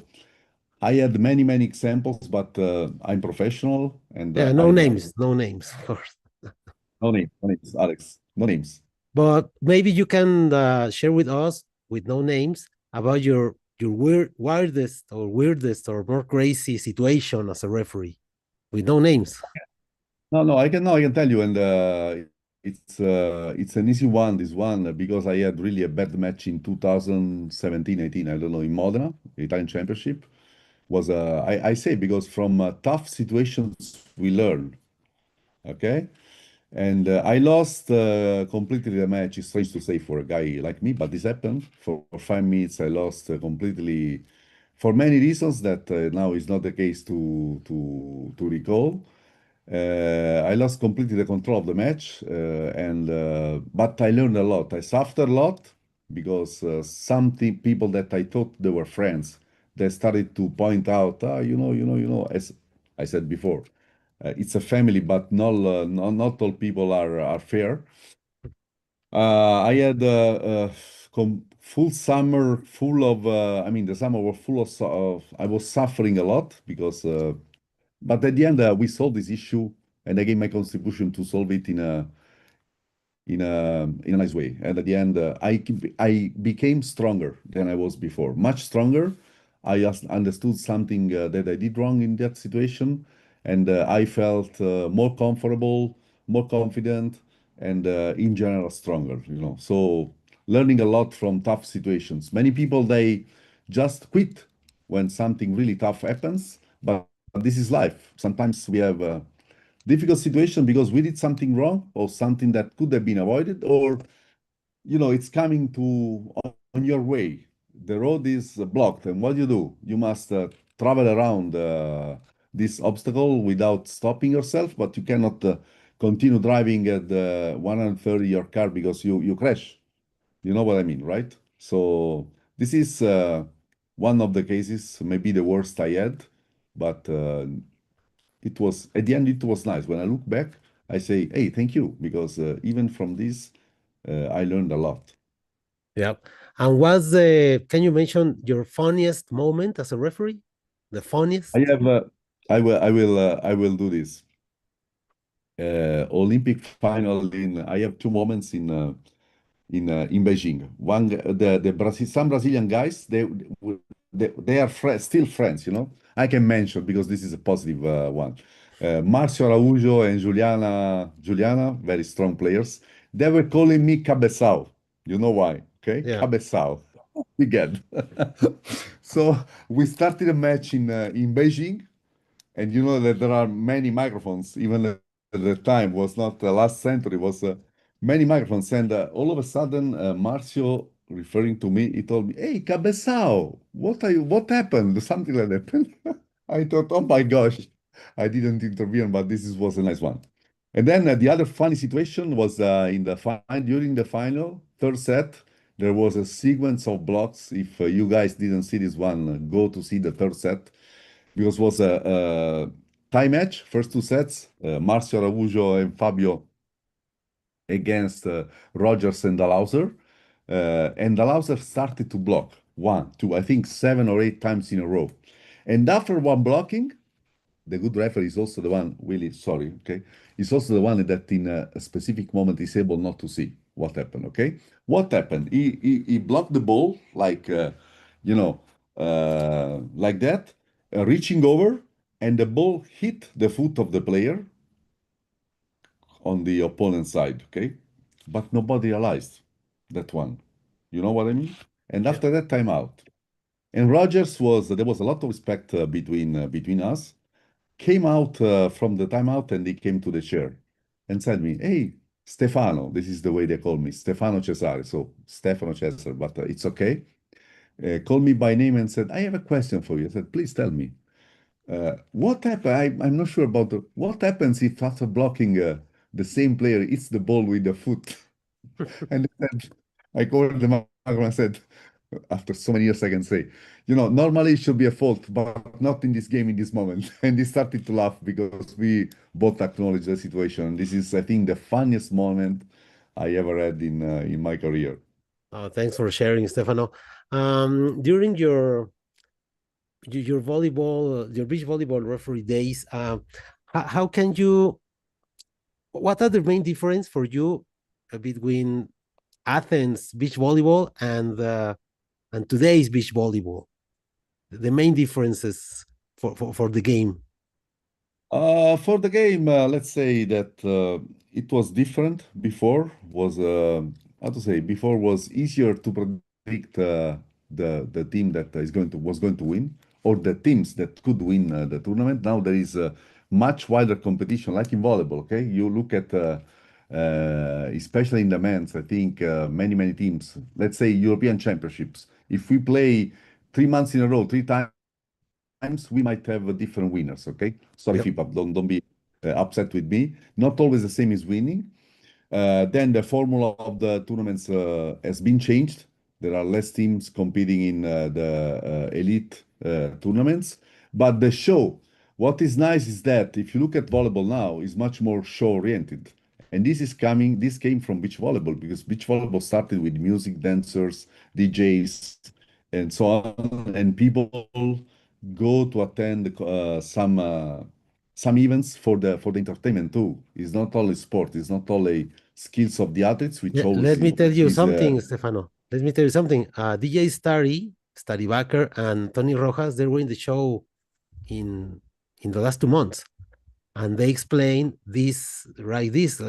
I had many examples, but I'm professional, and Yeah, no names, no names, of course. no names, Alex, no names. But maybe you can share with us, with no names, about your weirdest or more crazy situation as a referee, with no names. No, I can tell you, and it's an easy one, this one, because I had really a bad match in 2017-18. I don't know, in Modena, the Italian Championship. Was I say, because from tough situations we learn. Okay, and I lost completely the match. It's strange to say for a guy like me, but this happened. For 5 minutes, I lost completely, for many reasons that now is not the case to recall. I lost completely the control of the match, and but I learned a lot. I suffered a lot because people that I thought they were friends, they started to point out, as I said before, it's a family, but not all people are fair. I had full summer, full of. I mean, the summer was full of. I was suffering a lot because but at the end, we solved this issue, and I gave my contribution to solve it in a nice way. And at the end, I became stronger than I was before, much stronger. I just understood something that I did wrong in that situation, and I felt more comfortable, more confident, and in general stronger. So learning a lot from tough situations. Many people they just quit when something really tough happens, but this is life. Sometimes we have difficult situation because we did something wrong or something that could have been avoided, or it's coming to on your way. The road is blocked, and what do? You must travel around this obstacle without stopping yourself, but you cannot continue driving at 130 your car because you crash. You know what I mean, right? So this is one of the cases, maybe the worst I had, but it was at the end it was nice. When I look back, I say, "Hey, thank you," because even from this, I learned a lot. Yep. And what's the, can you mention your funniest moment as a referee? The I funniest? have, I will do this. Olympic final in. I have two moments in Beijing. One, the Brazil, some Brazilian guys, they are still friends. I can mention because this is a positive one. Marcio Araujo and Juliana, very strong players. They were calling me Cabeçal. You know why? Okay, Yeah. Cabeçal. Weekend. So we started a match in Beijing, and you know that there are many microphones. Even at the time was not the last century, was many microphones. And all of a sudden, Marcio, referring to me, he told me, "Hey, Cabezao, what are you? What happened? Something like that." I thought, "Oh my gosh, I didn't intervene, but was a nice one." And then the other funny situation was in the during the final third set. There was a sequence of blocks. If you guys didn't see this one, go to see the third set because it was a tie match, first two sets, Marcio Araujo and Fabio against Rogers and Dalhouser. And Dalhouser started to block one, two, I think 7 or 8 times in a row. And after one blocking, the good referee is also the one, really sorry, okay? He's also the one that in a specific moment is able not to see what happened, okay? What happened? He blocked the ball you know, like that, reaching over, and the ball hit the foot of the player on the opponent side, okay? But nobody realized that one. You know what I mean? And Yeah. after that timeout, and Rogers was there was a lot of respect between us. Came out from the timeout and he came to the chair and said me, "Hey, Stefano." This is the way they call me, Stefano Cesare. So Stefano Cesare, but it's okay. Called me by name and said, "I have a question for you." I said, "Please tell me." What happened? I'm not sure about what happens if after blocking the same player hits the ball with the foot. And then I called the microphone and said, after so many years, I can say, normally it should be a fault, but not in this game, in this moment. And he started to laugh because we both acknowledge the situation. This is, I think, the funniest moment I ever had in my career. Thanks for sharing, Stefano. During your volleyball, your beach volleyball referee days, how can you? What are the main difference for you between Athens beach volleyball and today's beach volleyball? The main differences for the game. For the game, let's say that it was different before. Was how to say? Before was easier to predict the team that is going to was going to win, or the teams that could win the tournament. Now there is a much wider competition, like in volleyball. Okay, you look at especially in the men's. I think many teams. Let's say European Championships. If we play 3 months in a row, three times we might have different winners. Okay, sorry, Yep. FIPA, don't be upset with me. Not always the same is winning. Then the formula of the tournaments has been changed. There are less teams competing in the elite tournaments, but the show. What is nice is that if you look at volleyball now, is much more show oriented. And this is coming. This came from beach volleyball because beach volleyball started with music, dancers, DJs, and so on, and people go to attend some events for the entertainment too. It's not only sport. It's not only skills of the athletes, which Yeah, always let me tell you is something, Stefano. Let me tell you something. DJ Starry Baker, and Tony Rojas, they were in the show in the last 2 months, and they explained this right. This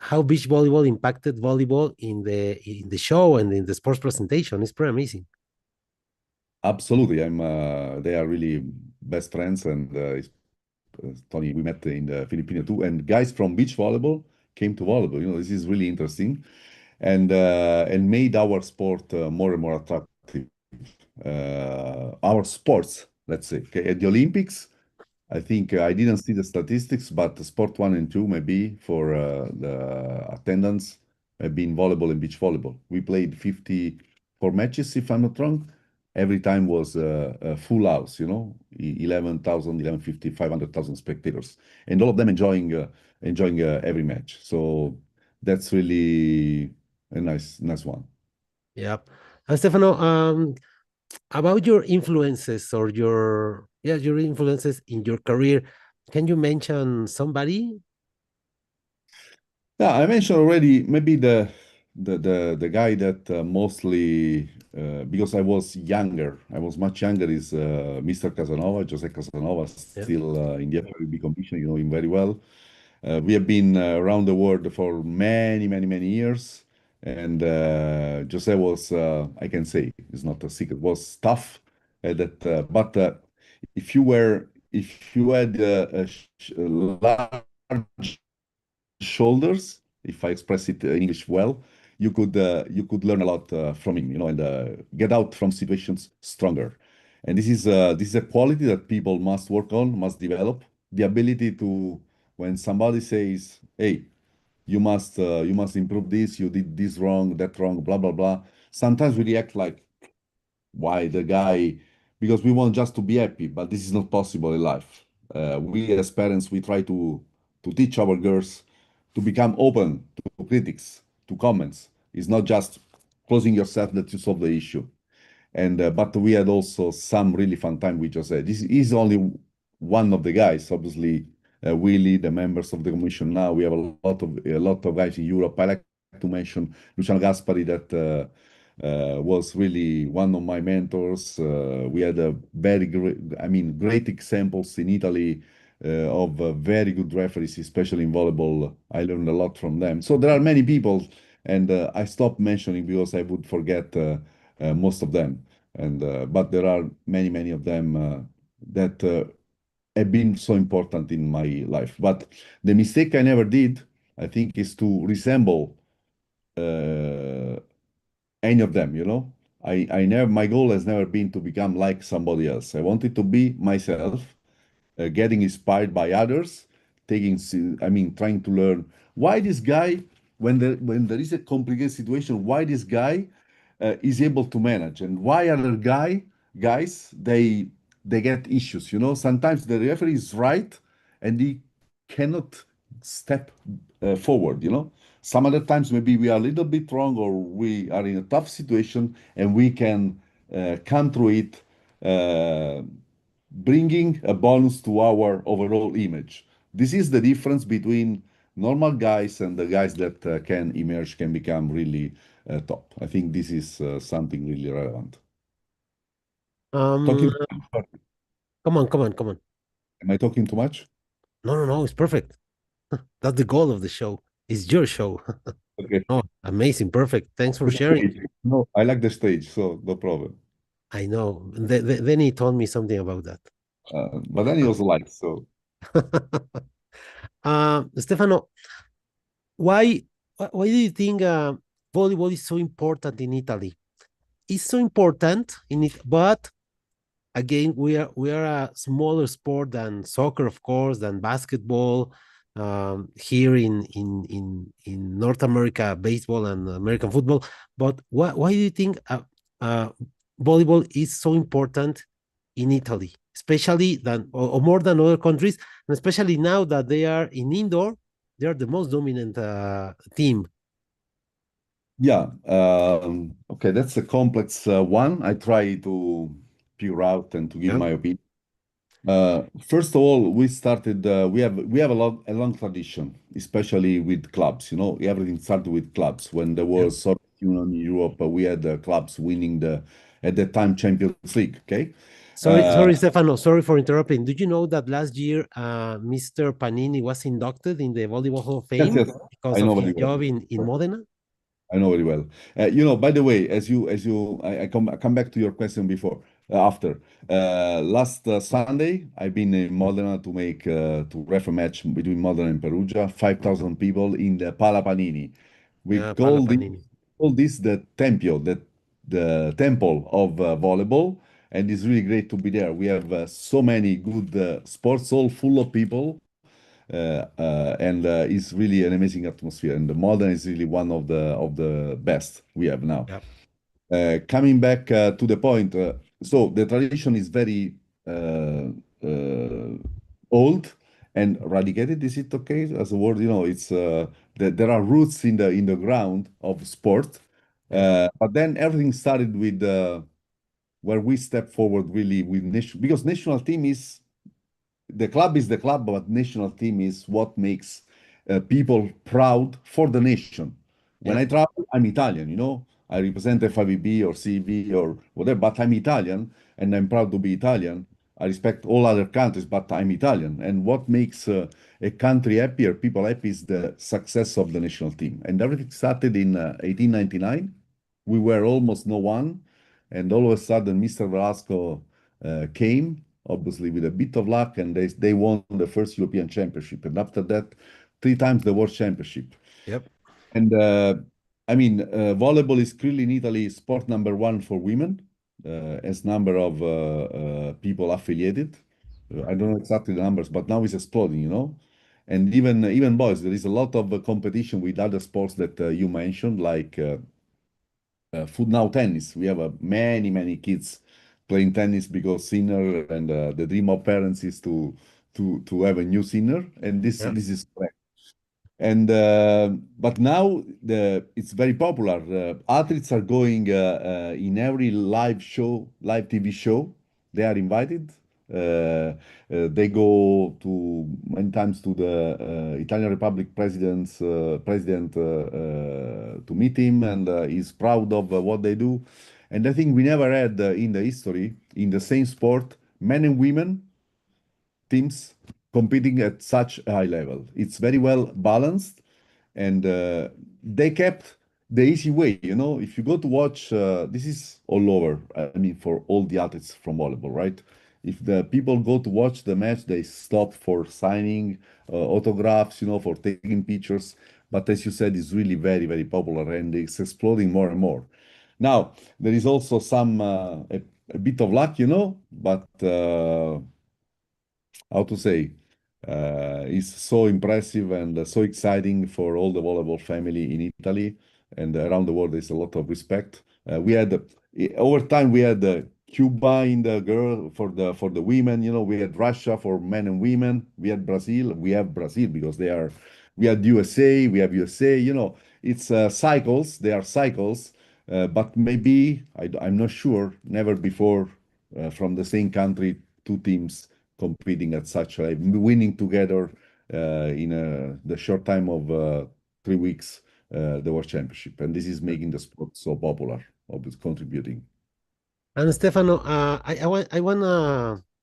how beach volleyball impacted volleyball in the show and in the sports presentation. It's pretty amazing. absolutely. I'm. They are really best friends, and Tony, we met in the Filipino too, and guys from beach volleyball came to volleyball. This is really interesting, and made our sport more and more attractive. Our sports, let's say, okay, at the Olympics. I think I didn't see the statistics, but sport one and two maybe for the attendance have been volleyball and beach volleyball. We played 54 matches, if I'm not wrong. Every time was a full house, 11,000, 1150, 500,000 spectators, and all of them enjoying every match. So that's really a nice one. Yep. And Stefano, about your influences or your influences in your career, can you mention somebody? Yeah, I mentioned already maybe the guy that mostly because I was younger, I was much younger is Mr. Casanova, Jose Casanova, Yeah. still in the FIVB competition, you know him very well. We have been around the world for many years, And Jose was, I can say, it's not a secret, was tough at that. But if you had large shoulders, if I express it in English well, you could learn a lot from him, and get out from situations stronger. And this is a quality that people must work on, must develop. The ability to, when somebody says, "Hey, you must improve this, you did this wrong, that wrong, blah blah blah." Sometimes we react like, why the guy, because we want just to be happy, but this is not possible in life. We as parents, we try to teach our girls to become open to critics, to comments. It's not just closing yourself that you solve the issue. And but we had also some really fun time with Jose. This is only one of the guys. Obviously, Willie, the members of the commission now. We have a lot of guys in Europe. I like to mention Luciano Gaspari, that was really one of my mentors. We had a very great, I mean, great examples in Italy of very good referees, especially in volleyball. I learned a lot from them. So there are many people, and I stopped mentioning because I would forget most of them. And but there are many of them that have been so important in my life. But the mistake I never did, I think, is to resemble uh, any of them. I never, my goal has never been to become like somebody else. I wanted to be myself, getting inspired by others, I mean, trying to learn why this guy, when there is a complicated situation, why this guy is able to manage, and why other guys, they get issues. Sometimes the referee is right, and he cannot step forward. Some other times maybe we are a little bit wrong, or we are in a tough situation, and we can come through it. Bringing a bonus to our overall image. This is the difference between normal guys and the guys that can emerge, can become really top. I think this is something really relevant. Um, Talking, come on. am I talking too much? No, no, no, it's perfect. That's the goal of the show. It's your show. Okay. Oh, amazing, perfect. Thanks for The sharing. stage. No, I like the stage, so no problem. I know. Then he told me something about that. But then he was like, so Stefano, why why do you think volleyball is so important in Italy? It's so important in it, but again, we are a smaller sport than soccer, of course, than basketball. Here in North America, baseball and American football. But why do you think uh, volleyball is so important in Italy, especially than or more than other countries, and especially now that they are in indoor, they are the most dominant team. yeah. Okay, that's a complex one. I try to figure out and to give Yeah, my opinion. First of all, we started. We have a long tradition, especially with clubs. Everything started with clubs. When there yeah. was Soviet Union in Europe, we had clubs winning the at that time Champions League. Okay. Sorry, Uh, sorry, Stefano. Sorry for interrupting. Did you know that last year, Mr. Panini was inducted in the Volleyball Hall of yes, Fame yes, because I of know his very job well. in Modena? I know very well. By the way, I come back to your question before, after. Last Sunday, I've been in Modena to ref a match between Modena and Perugia. 5,000 people in the Pala Panini. We Yeah, Pala Panini. call this the temple of volleyball, and it's really great to be there. We have so many good sports hall full of people, and it's really an amazing atmosphere. And the Modern is really one of the best we have now. Yeah, Coming back to the point, so the tradition is very uh, uh, old and radicated. Is it okay as a word? It's there are roots in the ground of sport, yeah, but then everything started with where we step forward really with nation, because national team is the club is the club, but national team is what makes people proud for the nation. When yeah, I travel, I'm Italian, I represent FIVB or CB or whatever, but I'm Italian and I'm proud to be Italian. I respect all other countries, but I'm Italian. And what makes a country happier, people happy, is the success of the national team. And everything started in 1899. We were almost no one. And all of a sudden, Mr. Velasco came, obviously with a bit of luck, and they won the first European Championship. And after that, three times the World Championship. Yep. And I mean, volleyball is clearly in Italy sport number one for women, as number of people affiliated. I don't know exactly the numbers, but now it's exploding, you know. And even boys, there is a lot of competition with other sports that you mentioned, like foot now tennis. We have many kids playing tennis because senior, and the dream of parents is to have a new senior, and Yeah. this is correct. And but now it's very popular. Athletes are going in every live show, live TV show. They are invited. They go to many times to the Italian Republic president to meet him, and he's proud of what they do. And I think we never had in the history in the same sport men and women teams competing at such a high level. It's very well balanced, and they kept the easy way. You know, if you go to watch, this is all over. I mean, for all the athletes from volleyball, right? If the people go to watch the match, they stop for signing autographs, you know, for taking pictures. But as you said, it's really very popular, and it's exploding more and more. Now, there is also some a bit of luck, you know, but how to say, is so impressive and so exciting for all the volleyball family in Italy and around the world. There's a lot of respect. We had over time we had Cuba in the girl for the women. You know, we had Russia for men and women. We had Brazil. We have Brazil because they are. We had USA. We have USA. You know, it's cycles. They are cycles. But maybe I'm not sure. Never before from the same country, two teams competing at such a winning together in the short time of 3 weeks the World Championship, and this is making the sport so popular. Obviously, contributing. And Stefano, I want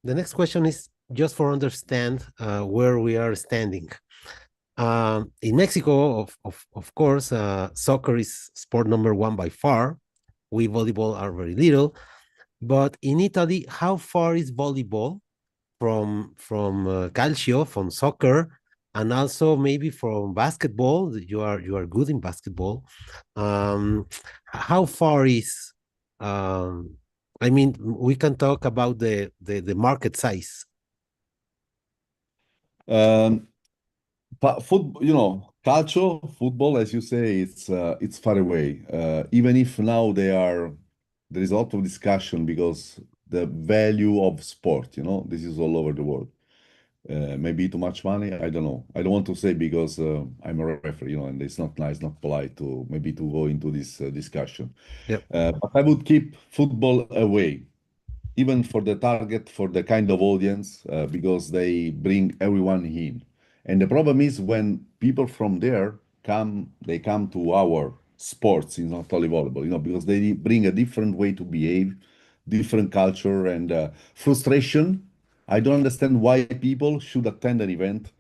the next question is just for understand where we are standing. In Mexico, of course, soccer is sport number one by far. We volleyball are very little, but in Italy, how far is volleyball from calcio, from soccer, and also maybe from basketball? You are good in basketball. Um, how far is I mean, we can talk about the market size. Um, football, you know, calcio, football, as you say, it's far away. Even if now there is a lot of discussion because the value of sport, you know, this is all over the world. Maybe too much money. I don't know. I don't want to say because I'm a referee, you know, and it's not nice, not polite to maybe to go into this discussion. Yep. But I would keep football away, even for the target, for the kind of audience, because they bring everyone in. And the problem is when people from there they come to our sports, in not only volleyball, you know, because they bring a different way to behave, different culture and frustration. I don't understand why people should attend an event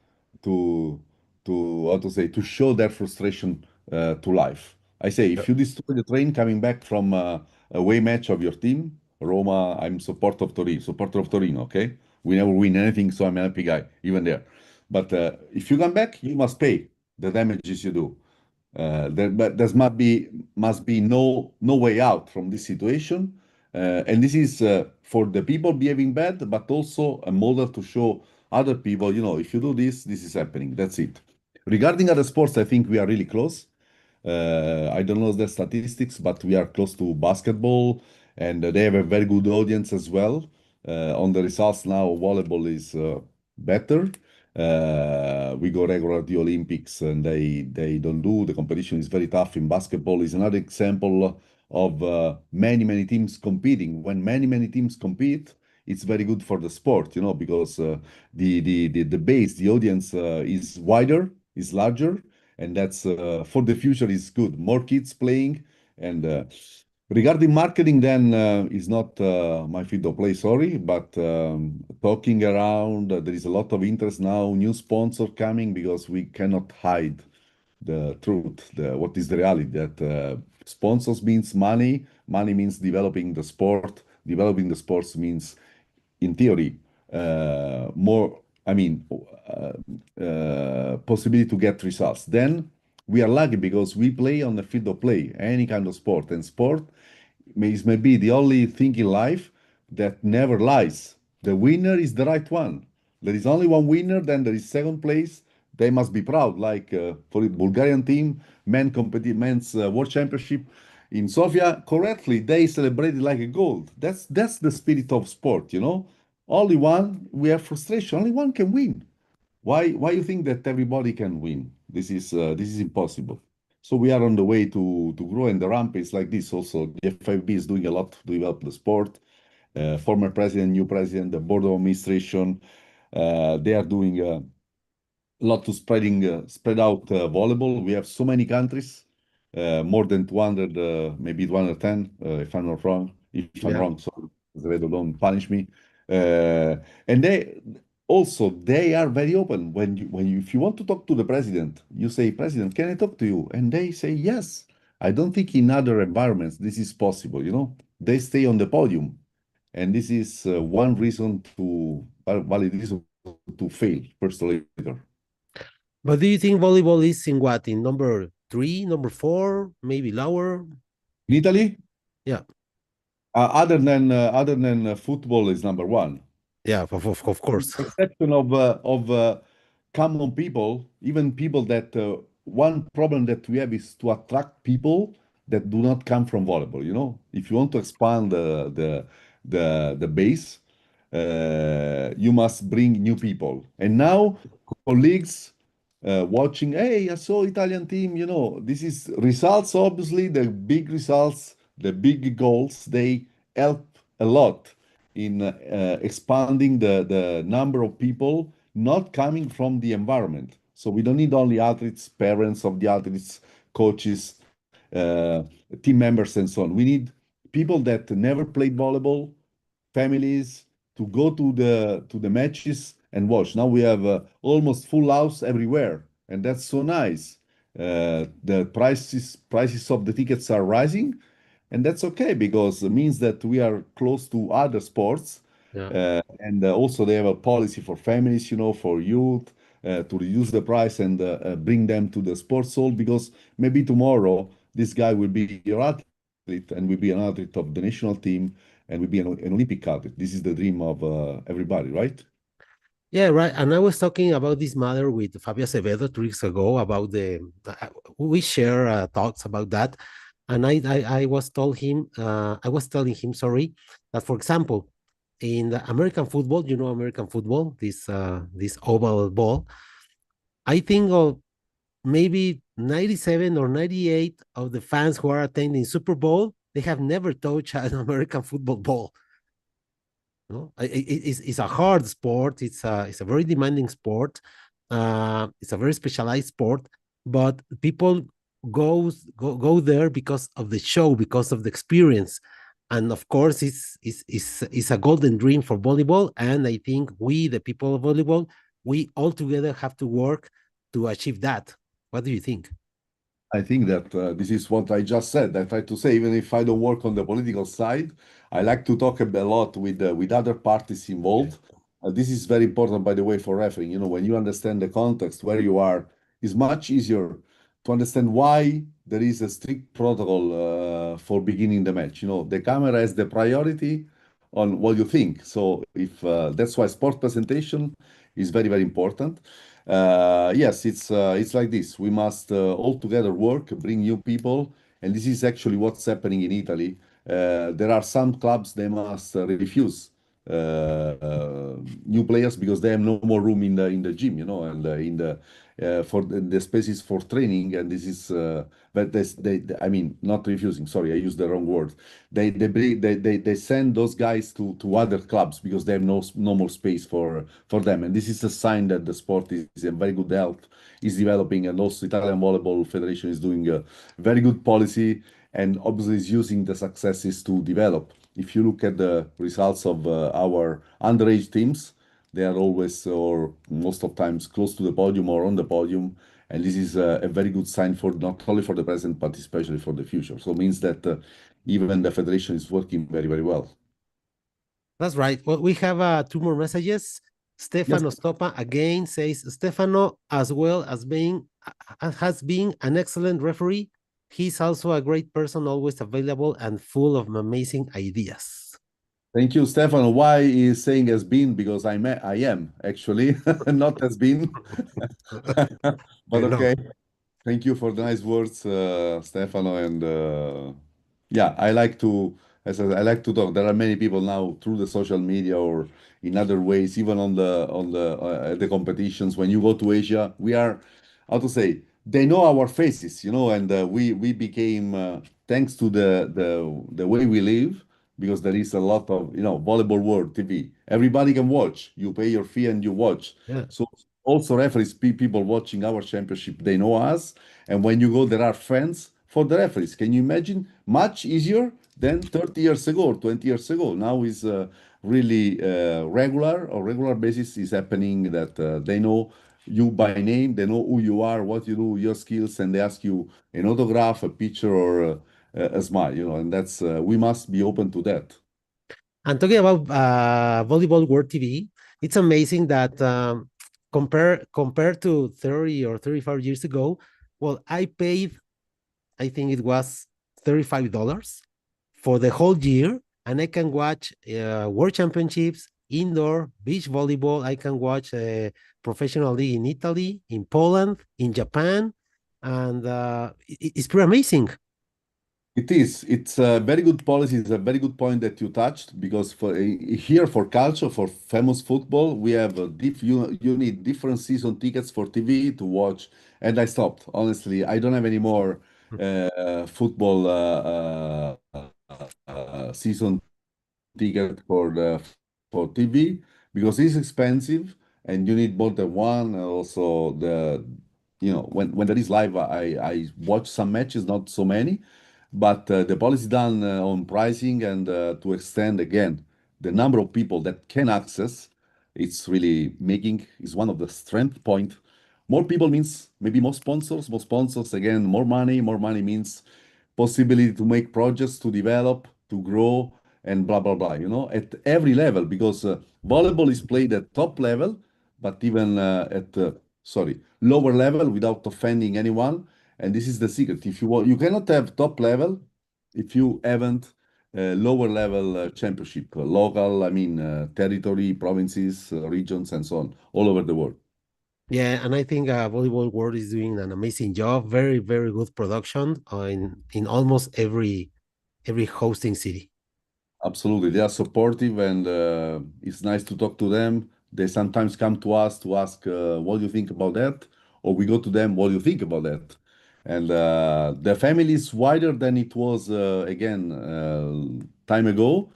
to how to say to show their frustration to life. I say if Yep. you destroy the train coming back from a away match of your team, Roma, I'm supporter of Torino, okay? We never win anything, so I'm a happy guy, even there. But if you come back, you must pay the damages you do. But there must be no way out from this situation, and this is for the people behaving bad, but also a model to show other people. You know, if you do this, this is happening. That's it. Regarding other sports, I think we are really close. I don't know the statistics, but we are close to basketball, and they have a very good audience as well. On the results now, volleyball is better. We go regular at the Olympics, and they don't do. The competition is very tough in basketball. Is another example of many teams competing. When many teams compete, it's very good for the sport, you know, because the base, the audience is wider, is larger, and that's for the future is good. More kids playing, and Regarding marketing, then is not my field of play, sorry, but talking around, there is a lot of interest now, new sponsor coming because we cannot hide the truth, what is the reality that sponsors means money, money means developing the sport, developing the sports means in theory, more, I mean, possibility to get results. Then we are lucky because we play on the field of play, any kind of sport, and sport is maybe the only thing in life that never lies. The winner is the right one. There is only one winner, then there is second place. They must be proud, like for the Bulgarian team, men's world championship in Sofia. Correctly, they celebrated like a gold. That's the spirit of sport, you know. Only one, we have frustration. Only one can win. Why you think that everybody can win? This is impossible. So we are on the way to grow, and the ramp is like this. Also, the FIB is doing a lot to develop the sport. Former president, new president, the board of administration, they are doing lot to spread out volleyball. We have so many countries, more than 200, maybe 210, if I'm not wrong. If I'm Yeah. wrong, so Azevedo don't punish me. And they are very open. If you want to talk to the president, you say, President, can I talk to you? And they say yes. I don't think in other environments this is possible. You know, they stay on the podium, and this is one reason valid reason to fail first or later. But do you think volleyball is in what? In number three, number four, maybe lower? In Italy, Yeah. other than football is number one. Yeah, of course. Exception of common people, even people that one problem that we have is to attract people that do not come from volleyball. You know, if you want to expand the base, you must bring new people. And now colleagues watching, hey, I saw Italian team. You know, this is results. Obviously, the big results, the big goals, they help a lot in expanding the number of people not coming from the environment. So we don't need only athletes, parents of the athletes, coaches, team members, and so on. We need people that never played volleyball, families to go to the matches and watch. Now we have almost full house everywhere, and that's so nice. The prices of the tickets are rising, and that's okay because it means that we are close to other sports, Yeah. and also they have a policy for families, you know, for youth. To reduce the price and bring them to the sports hall because maybe tomorrow this guy will be your athlete and will be an athlete of the national team and will be an Olympic athlete. This is the dream of everybody, right? Yeah, right. And I was talking about this matter with Fabio Acevedo 2 weeks ago about we share thoughts about that. And I was told him, I was telling him, sorry, that for example, in the American football, you know, American football, this oval ball, I think of maybe 97 or 98 of the fans who are attending Super Bowl, they have never touched an American football ball. No, it's a hard sport. It's a very demanding sport. It's a very specialized sport, but people go there because of the show, because of the experience, and of course, it's a golden dream for volleyball. And I think we, the people of volleyball, we all together have to work to achieve that. What do you think? I think that this is what I just said. I try to say, even if I don't work on the political side, I like to talk a lot with other parties Okay. involved. This is very important, by the way, for refereeing. You know, when you understand the context where you are, it's much easier to understand why there is a strict protocol for beginning the match. You know, the camera has the priority on what you think. So if that's why sport presentation is very, very important. Yes, it's like this. We must all together work, bring new people, and this is actually what's happening in Italy. There are some clubs they must refuse new players because they have no more room in the gym, you know, and in for the spaces for training, and this is but I mean not refusing. Sorry, I used the wrong word. They send those guys to other clubs because they have no more space for them, and this is a sign that the sport is in very good health, is developing, and also Italian Volleyball Federation is doing a very good policy. and obviously is using the successes to develop. If you look at the results of our underage teams, they are always or most of times close to the podium or on the podium, and this is a very good sign for not only for the present but especially for the future. So it means that even the federation is working very, very well. That's right. Well, we have two more messages. Yes, Stefano Stopa again says Stefano, as well as being has been an excellent referee. He's also a great person, always available and full of amazing ideas. thank you, Stefano. Why is saying has been? Because I am actually not has been, but I know. okay. Thank you for the nice words, Stefano. And yeah, I like to, as I like to talk. There are many people now through the social media or in other ways, even on the competitions. When you go to Asia, we are, how to say, they know our faces, and we became thanks to the way we live because there is a lot of volleyball world TV. Everybody can watch. You pay your fee and you watch. Yeah. So also referees, people watching our championship, they know us, and when you go, there are fans for the referees. Can you imagine? Much easier than 30 years ago or 20 years ago. Now is really regular or regular basis is happening that they know you by name, they know who you are, what you do, your skills, and they ask you an autograph, a picture, or a smile. And that's we must be open to that. And talking about Volleyball World TV, it's amazing that compared to 30 or 35 years ago, well, I paid, I think it was $35 for the whole year, and I can watch World Championships, indoor, beach volleyball. I can watch professional league in Italy, in Poland, in Japan, and it's pretty amazing. It is. It's a very good policy. It's a very good point that you touched because for here for culture, for famous football, we have you need different season tickets for TV to watch. And I stopped. Honestly, I don't have any more football season ticket for TV because it's expensive and you need more than one. And also when there is live, I watch some matches, not so many, but the policy done on pricing and to extend again the number of people that can access, it's really making is one of the strength point. More people means maybe more sponsors again, more money. More money means possibility to make projects, to develop, to grow, and blah blah blah. At every level because volleyball is played at top level, but even at sorry lower level without offending anyone. And this is the secret. If you want, you cannot have top level if you haven't lower level championship, local, I mean, territory, provinces, regions, and so on, all over the world. Yeah, and I think Volleyball World is doing an amazing job. Very, very good production in almost every hosting city. Absolutely. They are supportive and it's nice to talk to them. They sometimes come to us to ask, what do you think about that? Or we go to them, what do you think about that? And the family is wider than it was, again, time ago.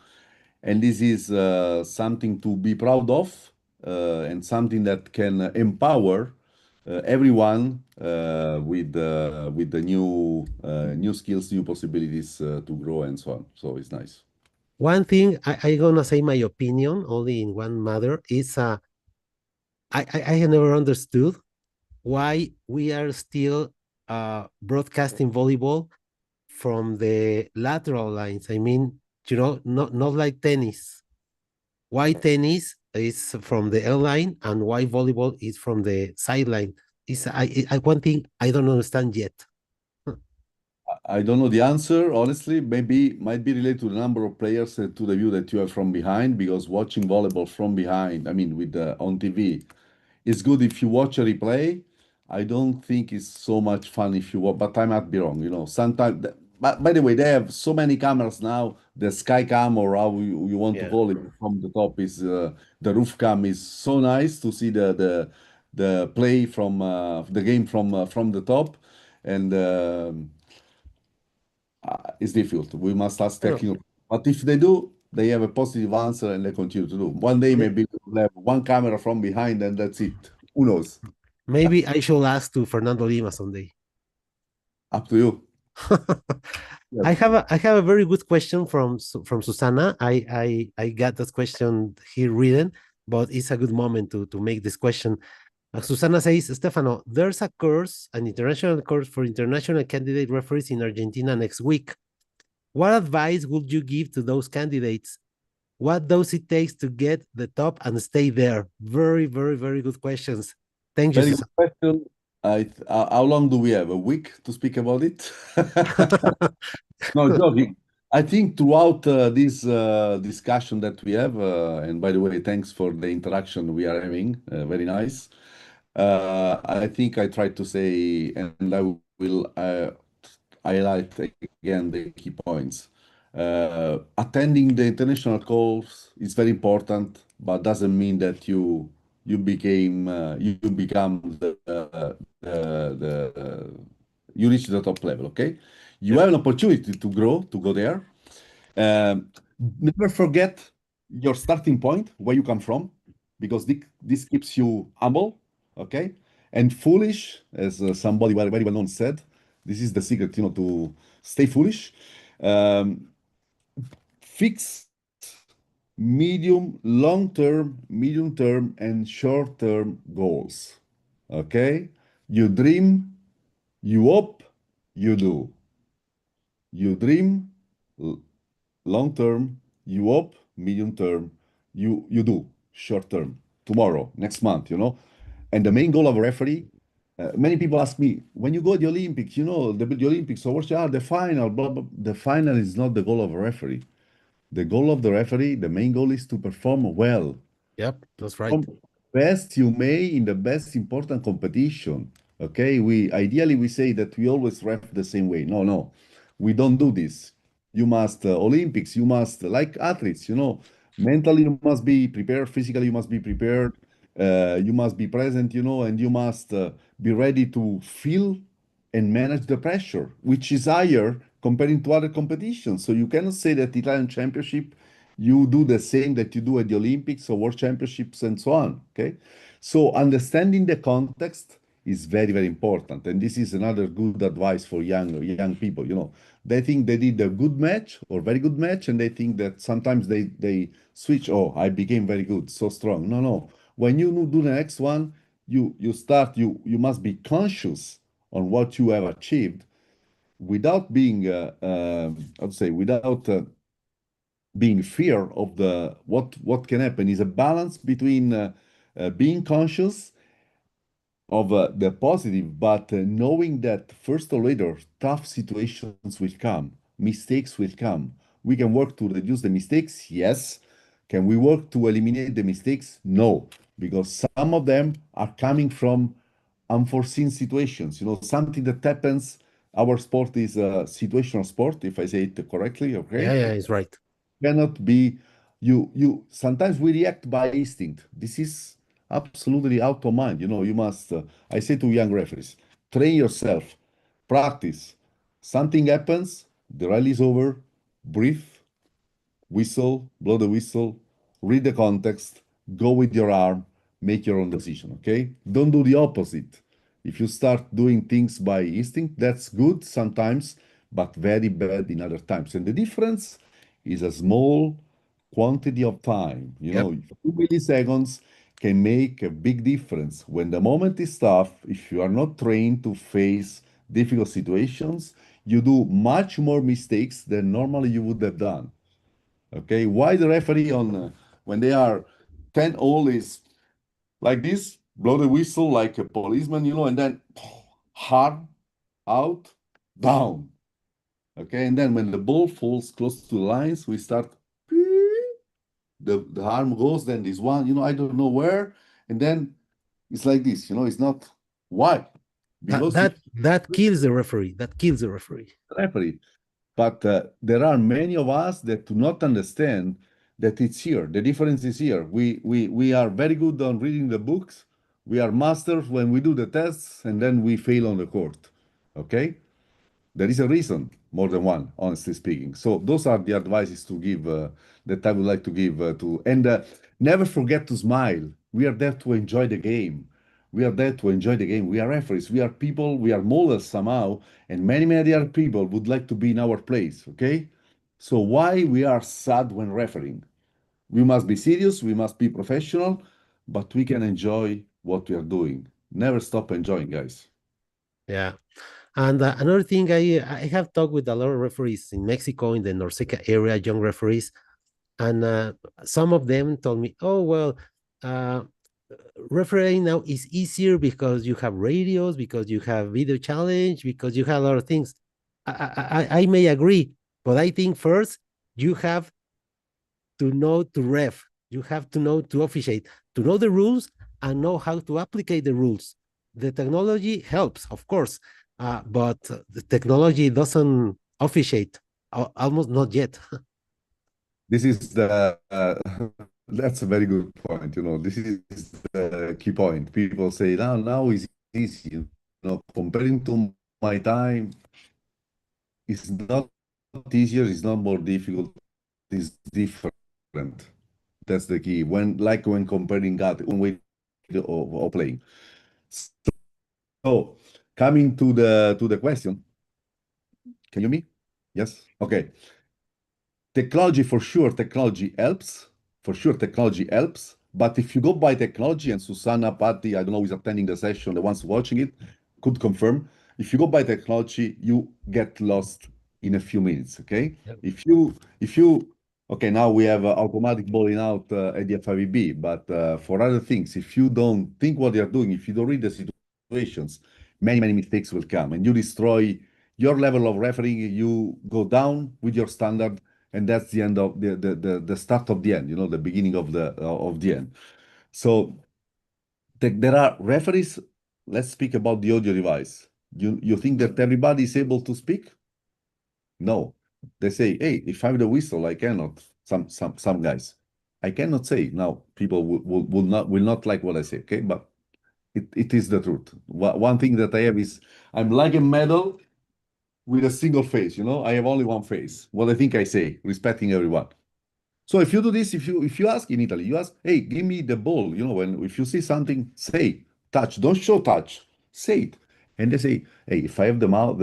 And this is something to be proud of and something that can empower everyone with the new skills, new possibilities to grow and so on. So it's nice. One thing I gonna say my opinion only in one matter is I have never understood why we are still broadcasting volleyball from the lateral lines. I mean, not like tennis. Why tennis is from the L line and why volleyball is from the sideline? Is I one thing I don't understand yet. I don't know the answer, honestly. Maybe might be related to the number of players to the view that you have from behind, because watching volleyball from behind, I mean, with on TV, it's good if you watch a replay. I don't think it's so much fun if you watch, but I might be wrong. Sometimes. But by the way, they have so many cameras now. The sky cam or how you want to Yeah. call it from the top is the roof cam is so nice to see the play from the game from the top, and. It's difficult. We must ask I know. technical. But if they do, they have a positive answer and they continue to do. One day, May- maybe we'll have one camera from behind and that's it. Who knows? Maybe I should ask to Fernando Lima someday. Up to you. Yes. I have a very good question from from Susana. I got that question here written, but it's a good moment to make this question. Susana says, Stefano, there's a course, an international course for international candidate referees in Argentina next week. What advice would you give to those candidates? What does it take to get the top and stay there? Very, very, very good questions. Thank you, Very good Susana. question. How long do we have? A week to speak about it? No, joking. I think throughout this discussion that we have, and by the way, thanks for the interaction we are having, very nice. I think I tried to say, and I will highlight again the key points. Attending the international calls is very important, but doesn't mean that you become the you reach the top level. Okay, you Yep. have an opportunity to grow, to go there. Um, Never forget your starting point, where you come from, because this keeps you humble, okay? And foolish, as somebody very well known said, this is the secret, to stay foolish. Um, Fix medium term, and short term goals, okay? You dream, you hope, you do. You dream, long term, you hope, medium term, you do, short term, tomorrow, next month, And the main goal of a referee, many people ask me, when you go to the Olympics, the Olympics, so what's the final, blah, blah. The final is not the goal of a referee. The goal of the referee, the main goal is to perform well, Yep, that's right. perform best you may in the best important competition. Okay, we ideally we say that we always ref the same way. No, no, we don't do this. You must Olympics. You must like athletes. Mentally you must be prepared. Physically you must be prepared. You must be present. And you must be ready to feel and manage the pressure, which is higher comparing to other competitions. So you cannot say that the Italian Championship you do the same that you do at the Olympics or World Championships and so on. Okay, so understanding the context is very very important, and this is another good advice for young people. They think they did a good match or very good match, and they think that sometimes they switch. Oh, I became very good, so strong. No, no. When you do the next one, you must be conscious on what you have achieved without being I'd say without being fear of the what can happen is a balance between being conscious of the positive, but knowing that first or later tough situations will come, mistakes will come. We can work to reduce the mistakes, yes. Can we work to eliminate the mistakes? No, because some of them are coming from unforeseen situations. Something that happens. Our sport is a situational sport, if I say it correctly. Yeah, Okay, yeah, it's right. cannot be you sometimes we react by instinct. This is absolutely out of mind. You must I say to young referees, train yourself, practice. Something happens, the rally is over, breathe, whistle, blow the whistle, read the context, go with your arm, make your own decision, okay? Don't do the opposite. If you start doing things by instinct, that's good sometimes, but very bad in other times. And the difference is a small quantity of time. Yep. 2 milliseconds can make a big difference. When the moment is tough, if you are not trained to face difficult situations, you do much more mistakes than normally you would have done. Okay, why the referee on when they are 10 all is like this, blow the whistle like a policeman, and then hard out, down. Okay, and then when the ball falls close to the lines, we start the arm goes, then this one, I don't know where, and then it's like this, it's not why. That Because you that that kills the referee. That kills the referee. referee. But there are many of us that do not understand that it's here. The difference is here. We are very good on reading the books. We are masters when we do the tests, and then we fail on the court. Okay? There is a reason, more than one, honestly speaking. So those are the advices to give that I would like to give and never forget to smile. We are there to enjoy the game. We are there to enjoy the game. We are referees. We are people. We are models somehow. And many other people would like to be in our place. Okay. So why we are sad when refereeing? We must be serious. We must be professional, but we can enjoy what we are doing. Never stop enjoying, guys. Yeah. And another thing, I have talked with a lot of referees in Mexico, in the Norseca area, young referees, and some of them told me, "Oh well, uh, refereeing now is easier because you have radios, because you have video challenge, because you have a lot of things." I may agree, but I think first you have to know to ref, you have to know to officiate, to know the rules and know how to apply the rules. The technology helps, of course, but the technology doesn't officiate, almost not yet. This is the that's a very good point. This is the key point. People say now is easy. Comparing to my time, it's not easier. It's not more difficult. It's different. That's the key. When comparing God, one way of playing. So coming to the question, can you hear me? Yes. Okay. Technology helps. For sure, technology helps. But if you go by technology, and Susanna, Patty, I don't know who's attending the session, the ones watching it, could confirm. If you go by technology, you get lost in a few minutes. Okay. Yep. If you, okay, now we have automatic bowling out at the FIVB, but for other things, if you don't think what you're doing, if you don't read the situations, many mistakes will come, and you destroy your level of refereeing. You go down with your standard, and that's the end of the start of the end, the beginning of the end. So there are referees. Let's speak about the audio device. You think that everybody is able to speak? No. They say, hey, if I have the whistle, I cannot. Some guys, I cannot say. Now people will not like what I say. Okay, but it is the truth. One thing that I have is I'm like a medal with a single face. I have only one face. What I think I say, respecting everyone. So if you do this, if you ask in Italy, you ask, hey, give me the ball. When if you see something, say touch. Don't show touch. Say it. And they say, hey, if I have the mouth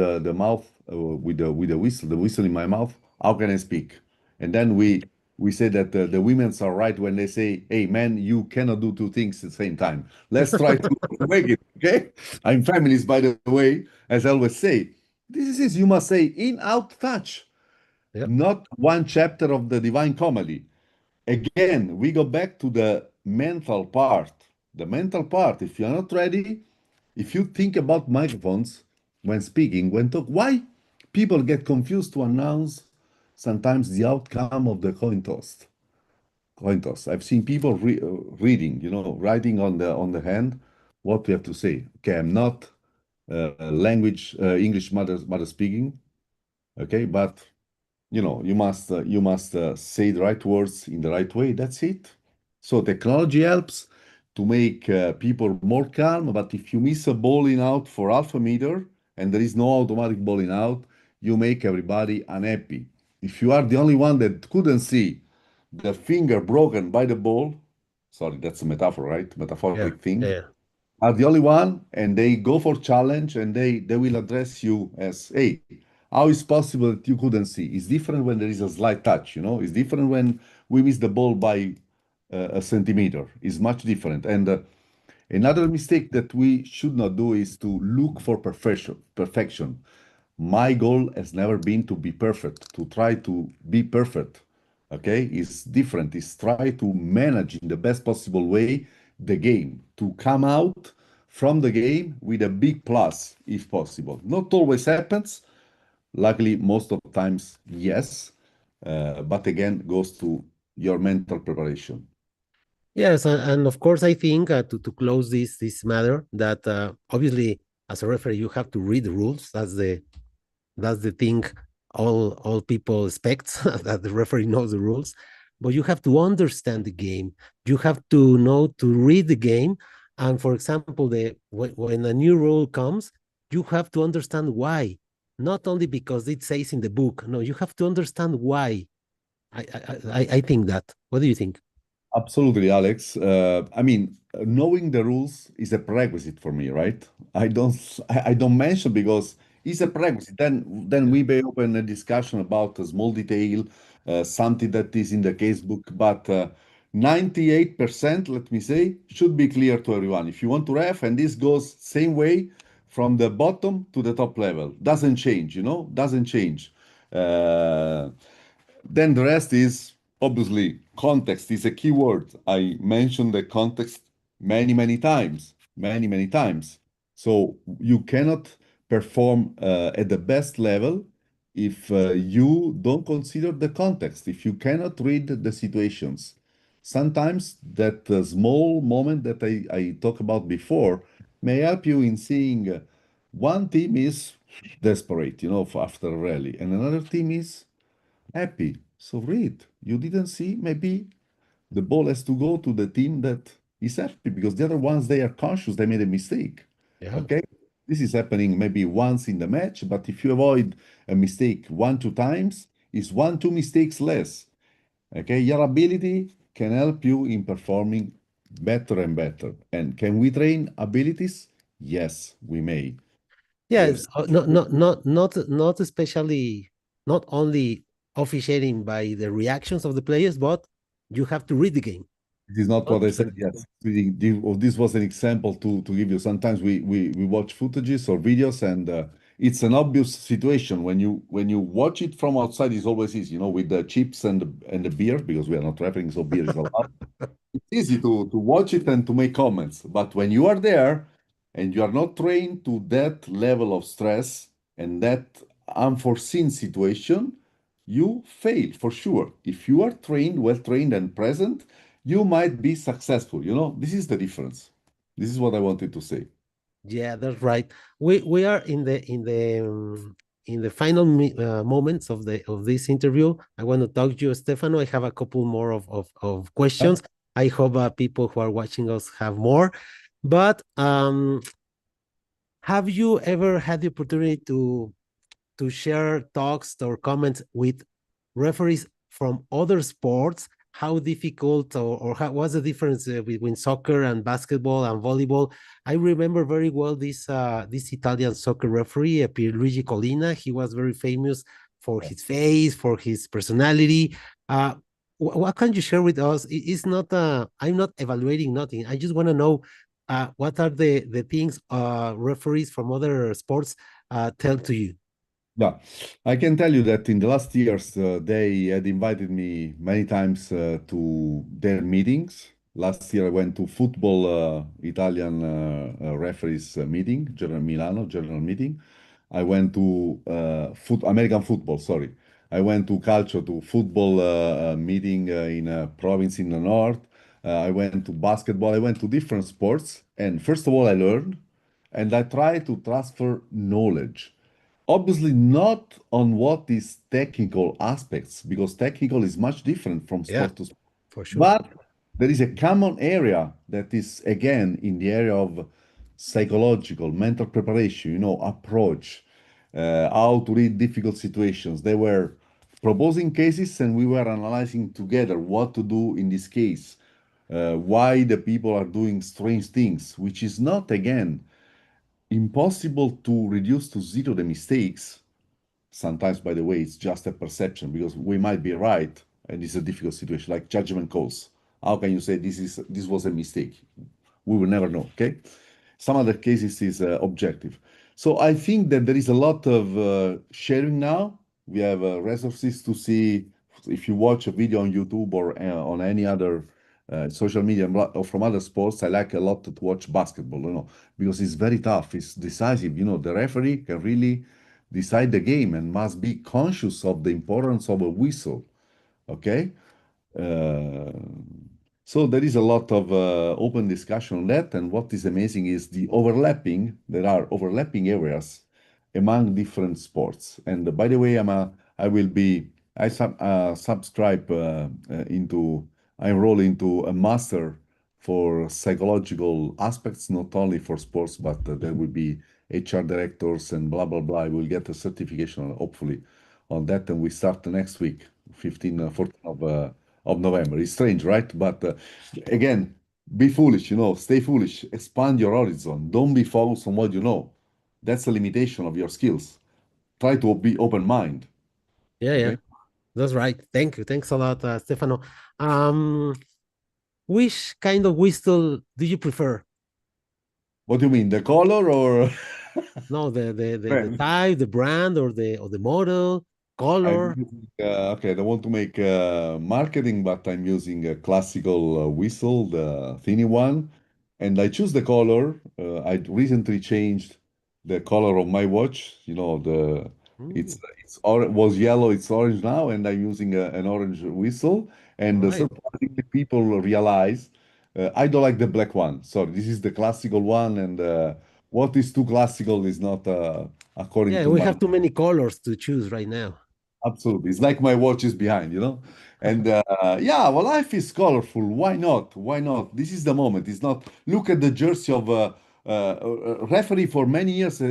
with the whistle in my mouth, how can I speak? And then we say that the women's are right when they say, hey, man, you cannot do two things at the same time. Let's try to make it. Okay. I'm feminist, by the way, as I always say. This is you must say in, out, touch, Yep. not one chapter of the Divine Comedy. Again, we go back to the mental part. The mental part, if you're not ready, if you think about microphones when speaking, when talk, why people get confused to announce sometimes the outcome of the coin toss. Coin toss. I've seen people reading, writing on the hand what we have to say. Okay, I'm not language English mother speaking. Okay, but you must say the right words in the right way. That's it. So technology helps to make people more calm, but if you miss a bowling out for half a meter and there is no automatic bowling out, you make everybody unhappy. If you are the only one that couldn't see the finger broken by the ball, sorry, that's a metaphor, right? Yeah. Metaphoric thing, Yeah. are the only one, and they go for challenge, and they will address you as, hey, how is possible that you couldn't see? It's different when there is a slight touch. It's different when we miss the ball by a centimeter. It's much different. And another mistake that we should not do is to look for perfection. My goal has never been to be perfect, to try to be perfect. Okay, it's different. It's try to manage in the best possible way the game, to come out from the game with a big plus if possible. Not always happens. Luckily, most of the times, yes. But again, goes to your mental preparation. Yes, and of course, I think to close this matter, that obviously as a referee you have to read the rules. That's the thing all people expect, that the referee knows the rules, but you have to understand the game. You have to know to read the game, and for example, when a new rule comes, you have to understand why. Not only because it says in the book. No, you have to understand why. I think that. What do you think? Absolutely, Alex. I mean, knowing the rules is a prerequisite for me, right? I don't mention because it's a prerequisite. Then Yeah. we may open a discussion about a small detail, something that is in the casebook, but 98%, let me say, should be clear to everyone. If you want to ref, and this goes same way from the bottom to the top level, doesn't change, doesn't change. Uh, then the rest is obviously context is a key word. I mentioned the context many times, many times. So you cannot perform at the best level if you don't consider the context, if you cannot read the situations. Sometimes that small moment that I talked about before may help you in seeing one team is desperate, after a rally, and another team is happy. So read. You didn't see, maybe the ball has to go to the team that is happy because the other ones, they are conscious they made a mistake. Yeah. Okay? This is happening maybe once in the match, but if you avoid a mistake one, two times, it's one, two mistakes less. Okay? Your ability can help you in performing better and better. And can we train abilities? Yes, we may. Yes, Yes. not especially, not only officiating by the reactions of the players, but you have to read the game. This is not what I said. Understand? Yes, this was an example to give you. Sometimes we watch footages or videos, and it's an obvious situation when you watch it from outside. It's always easy, with the chips and the beer because we are not refereeing, so beer is allowed. It's easy to watch it and to make comments, but when you are there and you are not trained to that level of stress and that unforeseen situation, you fail for sure. If you are trained, well trained and present, you might be successful. This is the difference. This is what I wanted to say. Yeah, that's right. We are in the final moments of this interview. I want to talk to you, Stefano. I have a couple more of Yeah, questions. I hope people who are watching us have more. But have you ever had the opportunity to share talks or comments with referees from other sports? How difficult or how what's the difference between soccer and basketball and volleyball? I remember very well this Italian soccer referee, Pierluigi Collina. He was very famous for yeah. his face, for his personality. Uh, what can you share with us? It's not. I'm not evaluating nothing. I just want to know what are the things referees from other sports tell to you. Yeah, I can tell you that in the last years, they had invited me many times to their meetings. Last year, I went to football Italian referees meeting, General Milano, general meeting. I went to American football, sorry. I went to Calcio, to football meeting in a province in the north. I went to basketball. I went to different sports. And first of all, I learned and I try to transfer knowledge. Obviously, not on what is technical aspects, because technical is much different from Yeah, sport to sport. for sure. But there is a common area that is, again, in the area of psychological, mental preparation, approach, how to read difficult situations. They were proposing cases, and we were analyzing together what to do in this case, why the people are doing strange things, which is not, again, impossible to reduce to zero the mistakes. Sometimes, by the way, it's just a perception because we might be right and it's a difficult situation, like judgment calls. How can you say this was a mistake? We will never know. Okay, some other cases is objective. So I think that there is a lot of sharing now. We have resources to see if you watch a video on YouTube or on any other social media or from other sports. I like a lot to watch basketball, because it's very tough. It's decisive. The referee can really decide the game and must be conscious of the importance of a whistle. Okay. Uh, so there is a lot of open discussion on that, and what is amazing is the overlapping. There are overlapping areas among different sports. And by the way, I will be I subscribe into I enroll into a master for psychological aspects, not only for sports, but there will be HR directors and blah blah blah. I will get a certification, hopefully, on that, and we start next week, 14th of November. It's strange, right? But again, be foolish, stay foolish, expand your horizon. Don't be focused on what you know. That's the limitation of your skills. Try to be open mind. Yeah, yeah, Okay. that's right. Thank you. Thanks a lot, Stefano. Um, which kind of whistle do you prefer? What do you mean? The color or? No, the Man, type, the brand, or the model, I'm color. using, okay, I don't want to make marketing, but I'm using a classical whistle, the thinny one, and I choose the color. I recently changed the color of my watch. Mm, It's or was yellow, it's orange now, and I'm using an orange whistle. all And right. surprisingly, people realize I don't like the black one. So this is the classical one, and what is too classical is not according Yeah, to we my. have too many colors to choose right now. Absolutely. It's like my watch is behind. And yeah, well, life is colorful. Why not? Why not? This is the moment. It's not. Look at the jersey of referee for many years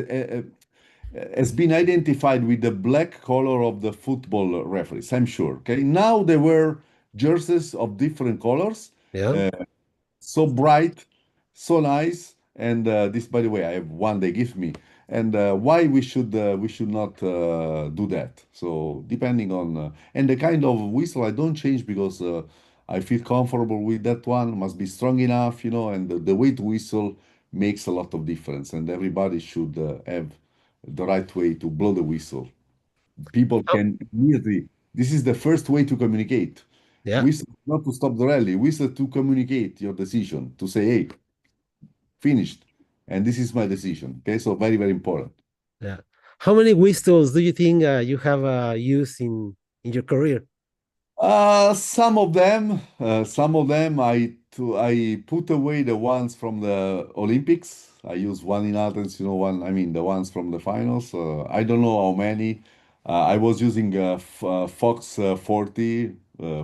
has been identified with the black color of the football referees, I'm sure. Okay. Now there were jerseys of different colors. Yeah. Uh, so bright, so nice. And this, by the way, I have one they give me. And why we should not do that? So depending on and the kind of whistle, I don't change because I feel comfortable with that one. Must be strong enough. And the way to whistle makes a lot of difference. And everybody should have the right way to blow the whistle. People Oh, can immediately. This is the first way to communicate. yeah, Whistle not to stop the rally, whistle to communicate your decision, to say, hey, finished. And this is my decision. Okay, so very, very important. yeah. How many whistles do you think you have used in your career? Some of them, I put away the ones from the Olympics. I use one in Athens, one. I mean, the ones from the finals. I don't know how many. I was using Fox 40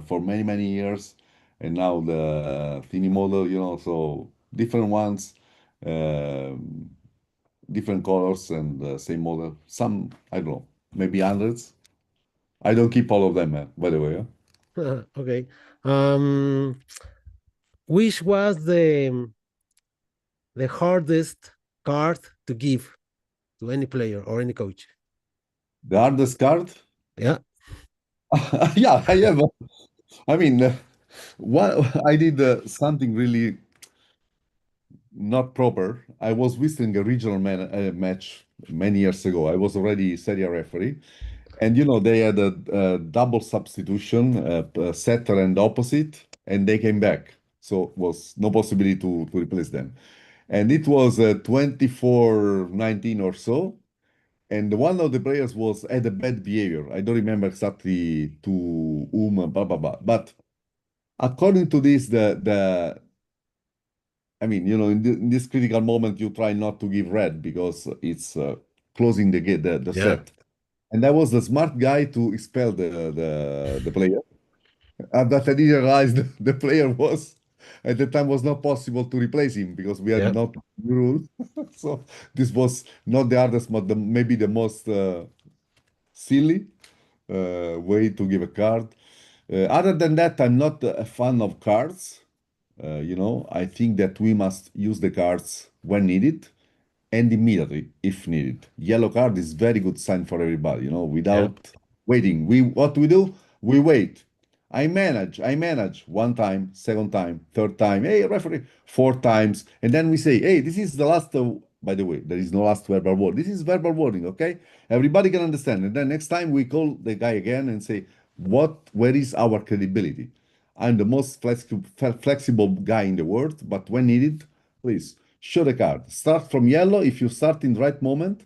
for many, many years, and now the Thinny model. So different ones, um, different colors, and same model. Some I don't know, maybe hundreds. I don't keep all of them, by the way. Okay. Um, which was the hardest card to give to any player or any coach? The hardest card. Yeah, Yeah, I have. I mean, I did something really not proper. I was whistling a regional match many years ago. I was already Serie A referee, and they had a double substitution, setter and opposite, and they came back. So was no possibility to replace them. And it was 24-19 or so. And one of the players had a bad behavior. I don't remember exactly to whom, blah blah blah. But according to this, the I mean, in this critical moment, you try not to give red because it's closing the yeah, set. And I was the smart guy to expel the player. But I didn't realize the player was at the time was not possible to replace him because we had yeah. not new rule. So this was not the hardest, but maybe the most silly way to give a card. Other than that, I'm not a fan of cards. I think that we must use the cards when needed and immediately if needed. Yellow card is very good sign for everybody, Yeah. without waiting. What we do, we wait. I manage one time, second time, third time. Hey, referee, four times, and then we say, hey, this is the last. By the way, there is no last verbal word. This is verbal warning, okay? Everybody can understand. And then next time we call the guy again and say, where is our credibility? I'm the most flexible guy in the world, but when needed, please show the card. Start from yellow. If you start in the right moment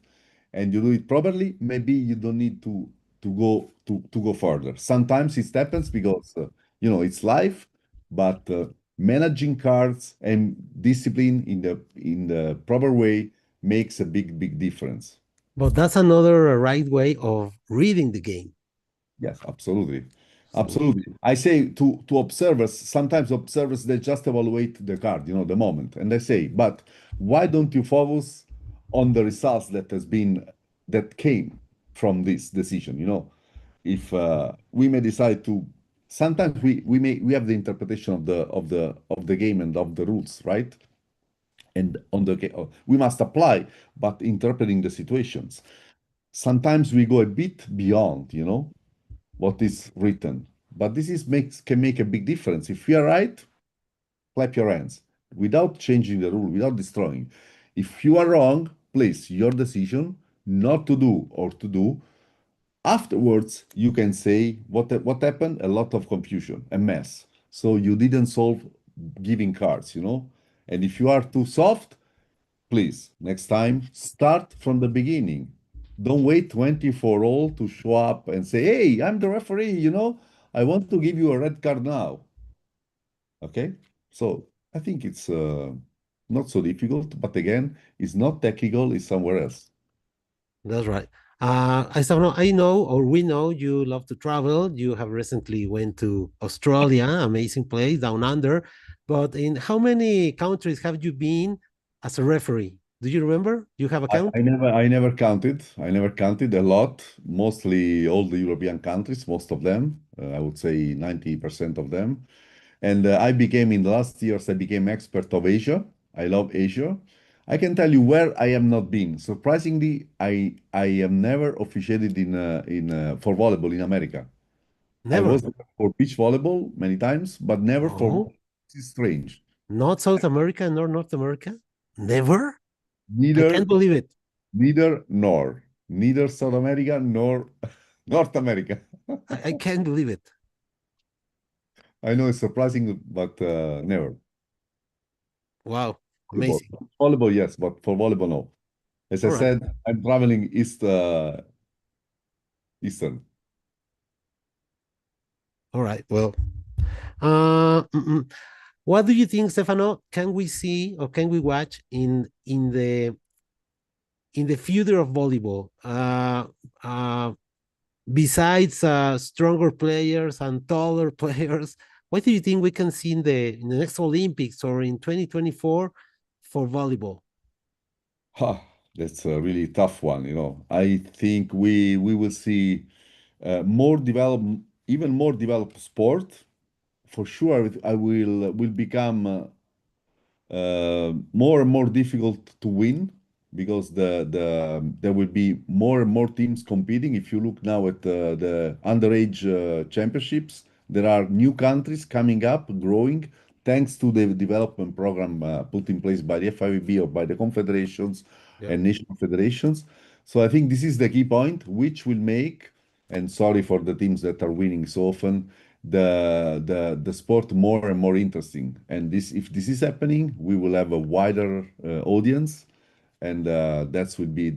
and you do it properly, maybe you don't need to go further. Sometimes it happens because it's life, but managing cards and discipline in the proper way makes a big big difference. But that's another right way of reading the game. Yes, absolutely. So, Absolutely. I say to observers, sometimes observers they just evaluate the card, the moment. And they say, but why don't you focus on the results that came from this decision? If we may decide to sometimes we have the interpretation of the game and of the rules, right? And on the we must apply, but interpreting the situations. Sometimes we go a bit beyond, what is written. But this is makes can make a big difference. If we are right, clap your hands without changing the rule, without destroying. If you are wrong, please, your decision not to do or to do. Afterwards, you can say what happened, a lot of confusion, a mess. So you didn't solve giving cards. And if you are too soft, please, next time, start from the beginning. Don't wait 24 all to show up and say, hey, I'm the referee. I want to give you a red card now. Okay? So I think it's not so difficult, but again, it's not technical, it's somewhere else. That's right. Stefano, I know, or we know, you love to travel. You have recently went to Australia, amazing place down under. But in how many countries have you been as a referee? Do you remember? You have a I, count? I never I never counted. I never counted a lot. Mostly all the European countries, most of them. I would say 90% of them. And in the last years, I became expert of Asia. I love Asia. I can tell you where I am not been. Surprisingly, I am never officiated in for volleyball in America. I Never. was there for beach volleyball many times, but never for Oh, volleyball. This is strange. not South America nor North America? Never? I Neither, can't believe it. neither South America nor North America. I can't believe it. I know it's surprising, but never. Wow, Volleyball. amazing. Volleyball, yes, but for volleyball, no. As I All right, said, I'm traveling Eastern. all right. Well, what do you think, Stefano? Can we see or can we watch in the future of volleyball? Besides stronger players and taller players, what do you think we can see in the next Olympics or in 2024 for volleyball? Ha, that's a really tough one. I think we will see more develop, even more developed sport. For sure, I will become more and more difficult to win because there will be more and more teams competing. If you look now at the underage championships, there are new countries coming up, growing, thanks to the development program put in place by the FIVB or by the confederations Yeah, and national federations. So I think this is the key point, which will make, and sorry for the teams that are winning so often, the sport more and more interesting. And this, if this is happening, we will have a wider audience, and that will be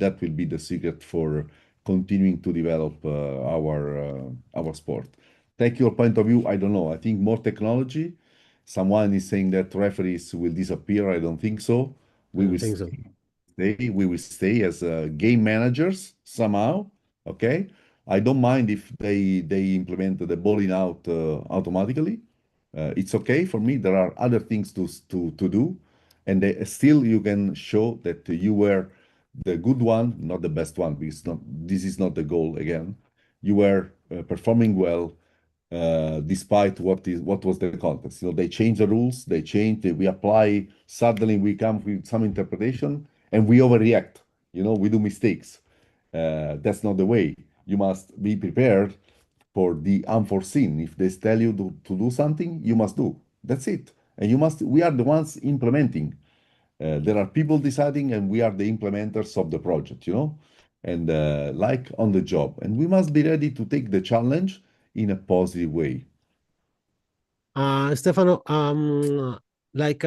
the secret for continuing to develop our sport. Take your point of view. I don't know. I think more technology. Someone is saying that referees will disappear. I don't think so. I We don't will think so. stay as game managers somehow. Okay, I don't mind if they implement the bowling out automatically. It's okay for me. There are other things to do, and still you can show that you were the good one, not the best one, because not this is not the goal again. You were performing well despite what was the context. They change the rules, we apply, suddenly we come with some interpretation and we overreact. We do mistakes. That's not the way. You must be prepared for the unforeseen. If they tell you to do something, you must do. That's it. And we are the ones implementing. There are people deciding, and we are the implementers of the project. And like on the job. And we must be ready to take the challenge in a positive way. Stefano, like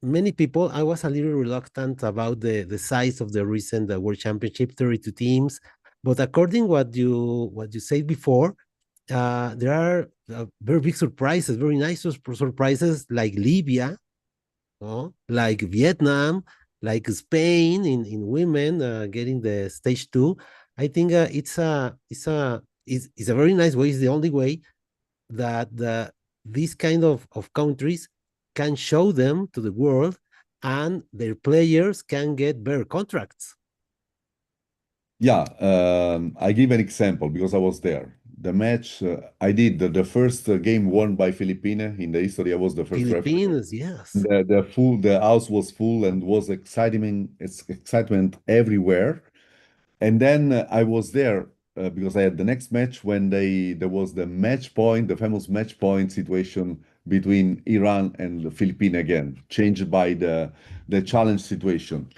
many people, I was a little reluctant about the size of the recent World Championship, 32 teams. But according what you said before, there are very big surprises, very nice surprises like Libya, like Vietnam, like Spain in women getting the stage two. I think it's a very nice way. It's the only way that these kind of countries can show them to the world and their players can get better contracts. Yeah, I give an example because I was there. the match I did the first game won by Filipina in the history. I was the first referee. Philippines, yes. The house was full and was excitement everywhere. And then I was there because I had the next match when there was the match point, the famous match point situation between Iran and the Philippines again, changed by the challenge situation.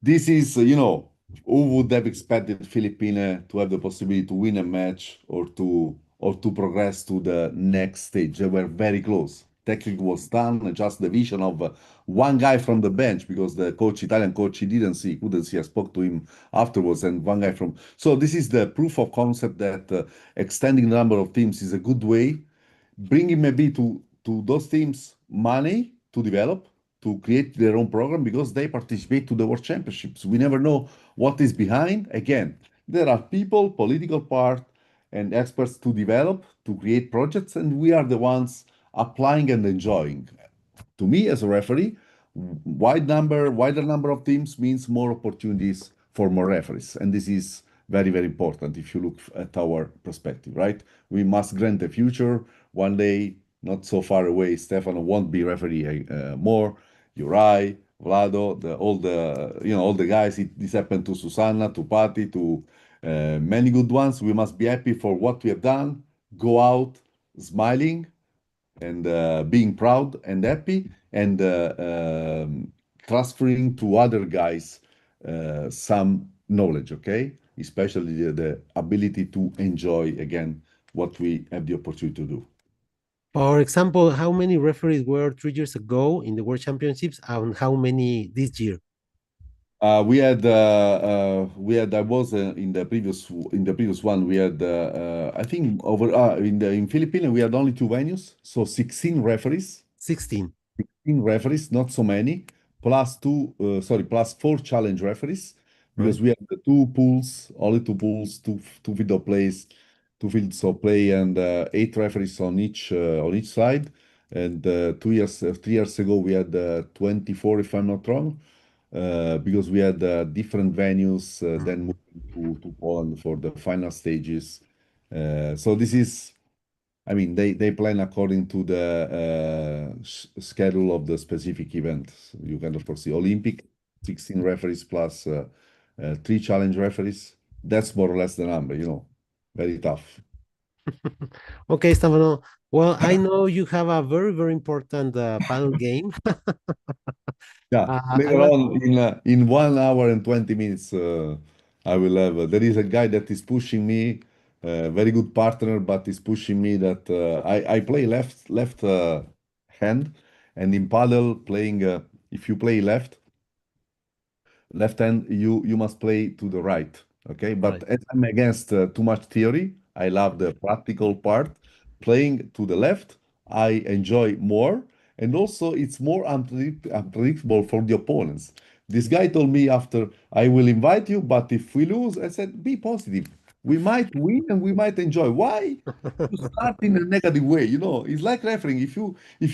This is, who would have expected Philippines to have the possibility to win a match or to progress to the next stage? They were very close. Technique was done, just the vision of one guy from the bench because the Italian coach, he couldn't see. I spoke to him afterwards, and one guy from. So this is the proof of concept that extending the number of teams is a good way, bringing maybe to those teams money to develop, to create their own program because they participate to the World Championships. We never know what is behind. Again, there are people, political part, and experts to develop, to create projects, and we are the ones applying and enjoying. To me as a referee, wider number of teams means more opportunities for more referees, and this is very, very important if you look at our perspective, right? We must grant the future. One day, not so far away, Stefano won't be referee more. Uri, Vlado, all the guys. This happened to Susanna, to Patti, to many good ones. We must be happy for what we have done. Go out smiling and being proud and happy and transferring to other guys some knowledge, okay? Especially the ability to enjoy again what we have the opportunity to do. For example, how many referees were 3 years ago in the World Championships and how many this year? I was in the previous one. We had I think over in Philippines we had only two venues, so 16 referees. 16. In referees, not so many, plus plus four challenge referees, Right? because we have the two pools, only two pools, two field of plays, two fields of play, and eight referees on each side. And 3 years ago, we had 24, if I'm not wrong, because we had different venues, then moving to Poland for the final stages. So this is I mean, they plan according to the schedule of the specific event. You can, of course, see Olympic, 16 referees plus three challenge referees. That's more or less the number, very tough. Okay, Stefano. Well, I know you have a very, very important panel game. Yeah, I later want. on in 1 hour and 20 minutes, I will have. There is a guy that is pushing me, very good partner, but is pushing me that I play left hand, and in paddle playing, if you play left hand, you must play to the right. Okay, but Right. as I'm against too much theory, I love the practical part. Playing to the left, I enjoy more, and also it's more unpredictable for the opponents. This guy told me after, I will invite you, but if we lose, I said, be positive. We might win and we might enjoy. Why? You start in a negative way, It's like refereeing. If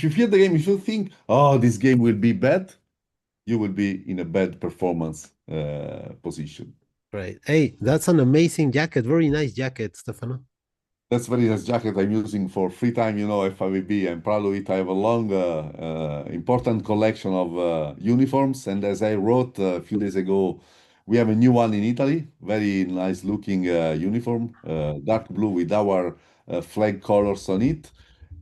you fear the game, if you think, oh, this game will be bad, you will be in a bad performance position. Right. Hey, that's an amazing jacket. Very nice jacket, Stefano. That's very nice jacket I'm using for free time, FIVB. I'm proud of it. I have a long, important collection of uniforms. And as I wrote a few days ago, we have a new one in Italy. Very nice looking uniform, dark blue with our flag colors on it.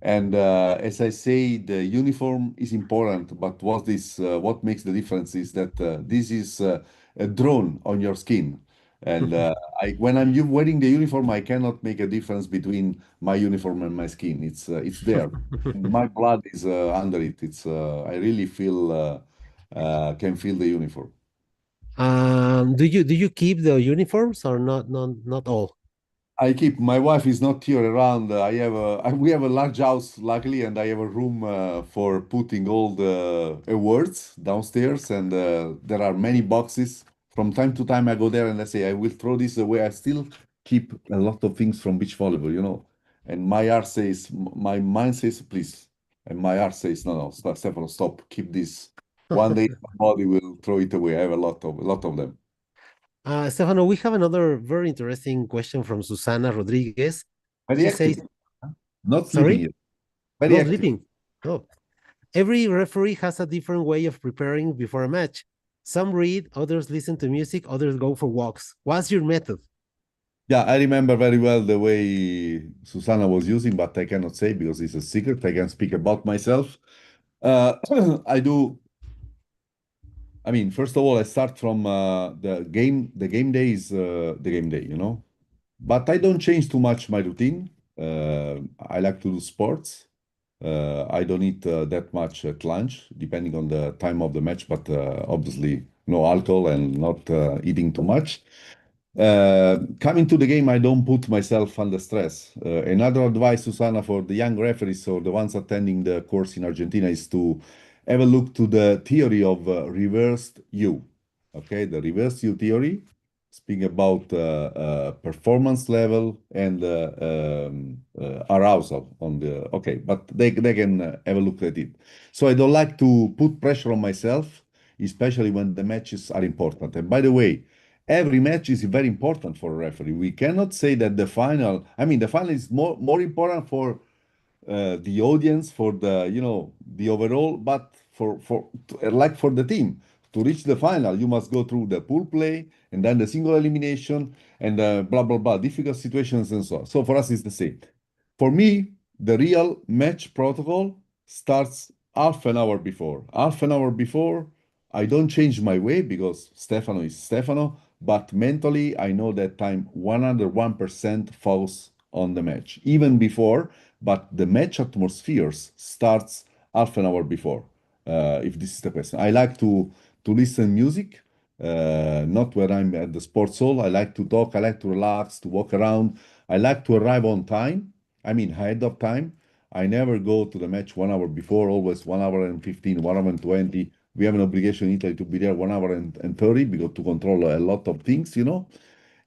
And as I say, the uniform is important, but what makes the difference is that this is a drone on your skin. And when I'm wearing the uniform, I cannot make a difference between my uniform and my skin. It's there. And my blood is under it. I really can feel the uniform. Do you keep the uniforms or not? Not all. I keep my wife is not here around. We have a large house, luckily, and I have a room for putting all the awards downstairs, and there are many boxes. From time to time, I go there and I say, I will throw this away. I still keep a lot of things from beach volleyball. And my mind says, please, and my heart says, no, no, stop, Stefano, stop, keep this. One day, my body will throw it away. I have a lot of them. Stefano, we have another very interesting question from Susana Rodriguez. Very She active, says, huh? Not sleeping sorry, yet. Very no active. sleeping. No. Every referee has a different way of preparing before a match. Some read, others listen to music, others go for walks. What's your method? Yeah, I remember very well the way Susanna was using, but I cannot say because it's a secret. I can speak about myself. Uh, I do. I mean, first of all, I start from the game. The game day is the game day, you know. But I don't change too much my routine. I like to do sports. I don't eat that much at lunch, depending on the time of the match, but obviously no alcohol and not eating too much. Coming to the game, I don't put myself under stress. Another advice, Susanna, for the young referees or the ones attending the course in Argentina is to have a look to the theory of reversed U. Okay, the reversed U theory, speaking about performance level and arousal on the. Okay, but they can have a look at it. So I don't like to put pressure on myself, especially when the matches are important. And by the way, every match is very important for a referee. We cannot say that the final, I mean, the final is more important for the audience, for the, you know, the overall, but like for the team to reach the final, you must go through the pool play and then the single elimination and blah blah blah, difficult situations and so on. So for us, it's the same. For me, the real match protocol starts half an hour before. Half an hour before, I don't change my way because Stefano is Stefano, but mentally, I know that I'm 101% focused on the match, even before, but the match atmospheres starts half an hour before, if this is the question. I like to listen music, not when I'm at the sports hall. I like to talk, I like to relax, to walk around. I like to arrive on time. I mean, ahead of time. I never go to the match 1 hour before, always 1 hour and 15, 1 hour and 20. We have an obligation in Italy to be there 1 hour and 30 because to control a lot of things, you know.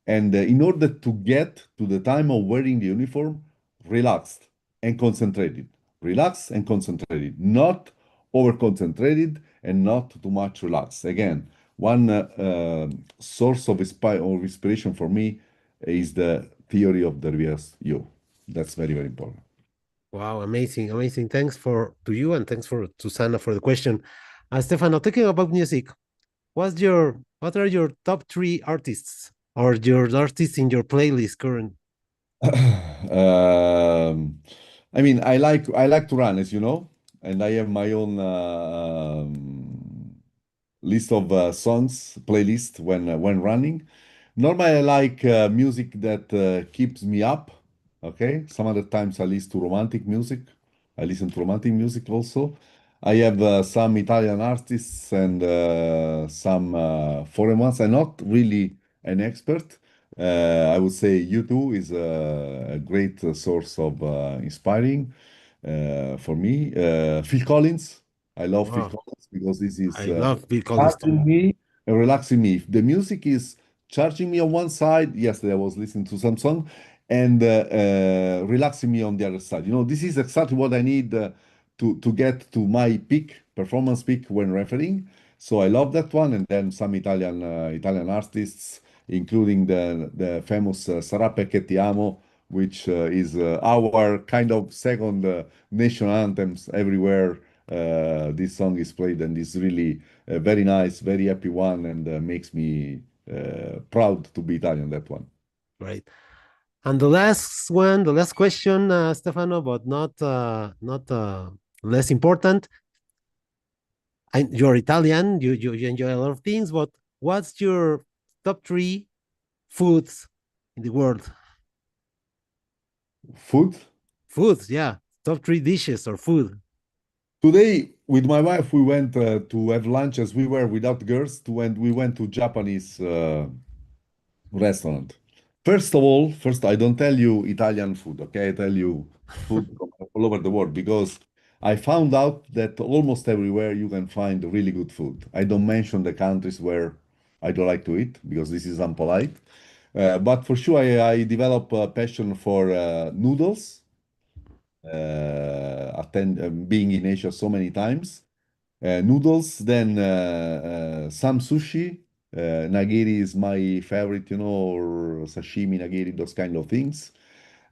And in order to get to the time of wearing the uniform, relaxed and concentrated. Relaxed and concentrated, not over concentrated and not too much relaxed. Again, one source of inspiration for me is the theory of the reverse you. That's very, very important. Wow, amazing, amazing. Thanks for to you and thanks for Susanna for the question. Stefano, talking about music, what are your top three artists or your artists in your playlist current? um, I mean, I like to run, as you know, and I have my own list of songs playlist when running. Normally, I like music that keeps me up. Okay, some other times I listen to romantic music. I listen to romantic music also. I have some Italian artists and some foreign ones. I'm not really an expert. I would say U2 is a great source of inspiring for me. Phil Collins. I love Phil Wow, Collins because this is I love Bill Collins too. charging me and relaxing me. If the music is charging me on one side, yesterday I was listening to some song, and relaxing me on the other side. You know, this is exactly what I need to get to my peak performance peak when refereeing. So I love that one, and then some Italian artists, including the famous Sarà perché ti amo, which is our kind of second national anthems everywhere. This song is played, and it's really a very nice, very happy one, and makes me proud to be Italian. That one. Right. And the last one, the last question, Stefano, but not less important. You're Italian, you enjoy a lot of things, but what's your top three foods in the world? Food. Foods, yeah. Top three dishes or food. Today, with my wife, we went to have lunch as we were without girls. And we went to Japanese restaurant. First of all, first I don't tell you Italian food, okay? I tell you food from all over the world because I found out that almost everywhere you can find really good food. I don't mention the countries where I don't like to eat because this is unpolite. But for sure, I develop a passion for noodles, being in Asia so many times. Noodles, then some sushi. Nagiri is my favorite, you know, or sashimi, nagiri, those kind of things.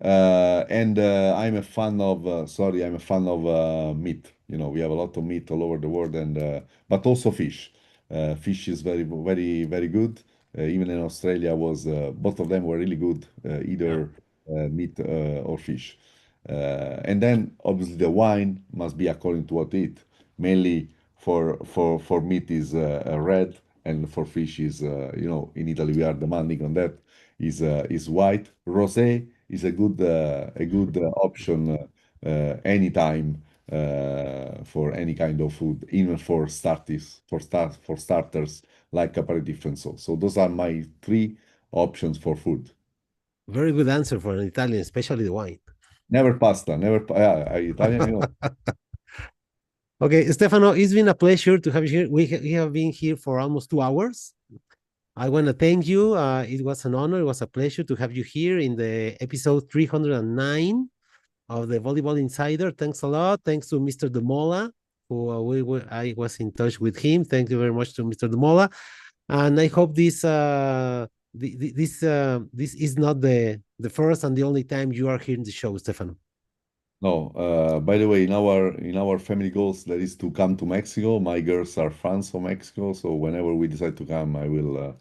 And I'm a fan of, sorry, I'm a fan of meat. You know, we have a lot of meat all over the world, and but also fish. Fish is very, very, very good. Even in Australia, was both of them were really good, Yeah. either meat or fish. And then obviously the wine must be according to what to eat. Mainly for meat is red, and for fish is in Italy we are demanding on that is white. Rosé is a good option anytime for any kind of food, even for starters like aperitif and so. So those are my three options for food. Very good answer for an Italian, especially the wine. Never pasta, never Italian, Okay, Stefano, it's been a pleasure to have you here. We have been here for almost 2 hours. I want to thank you. It was an honor. It was a pleasure to have you here in the episode 309 of the Volleyball Insider. Thanks a lot. Thanks to Mr. Demola, who I was in touch with him. Thank you very much to Mr. Demola. And I hope this is not the first and the only time you are here in the show, Stefano. No, by the way, in our family goals, there is to come to Mexico. My girls are fans from Mexico, so whenever we decide to come, I will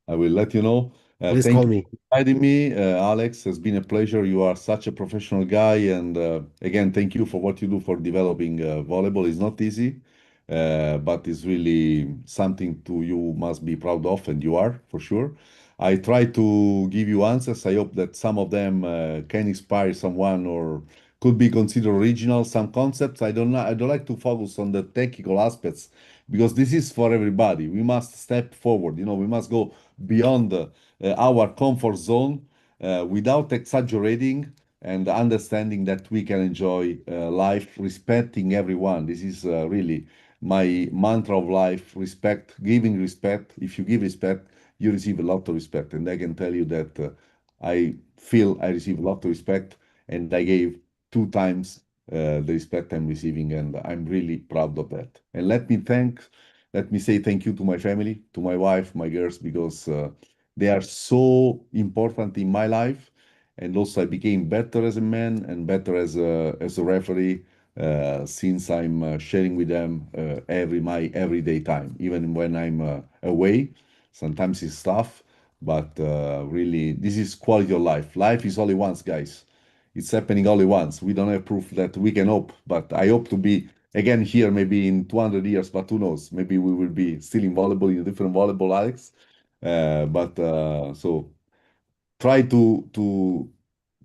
let you know. Please Thank call you me. for inviting me, Alex. It's been a pleasure. You are such a professional guy, and again, thank you for what you do for developing volleyball. It's not easy, but it's really something to you must be proud of, and you are for sure. I try to give you answers. I hope that some of them can inspire someone or could be considered original. Some concepts I don't like to focus on the technical aspects because this is for everybody. We must step forward. We must go beyond our comfort zone without exaggerating and understanding that we can enjoy life respecting everyone. This is really my mantra of life: respect, giving respect. If you give respect, you receive a lot of respect. And I can tell you that I feel I receive a lot of respect, and I gave two times the respect I'm receiving, and I'm really proud of that. And let me say thank you to my family, to my wife, my girls, because they are so important in my life. And also, I became better as a man and better as a referee since I'm sharing with them my everyday time, even when I'm away. Sometimes it's tough, but really, this is quality of life. Life is only once, guys. It's happening only once. We don't have proof that we can hope, but I hope to be again here maybe in 200 years, but who knows? Maybe we will be still in volleyball, in a different volleyball, Alex. But so try to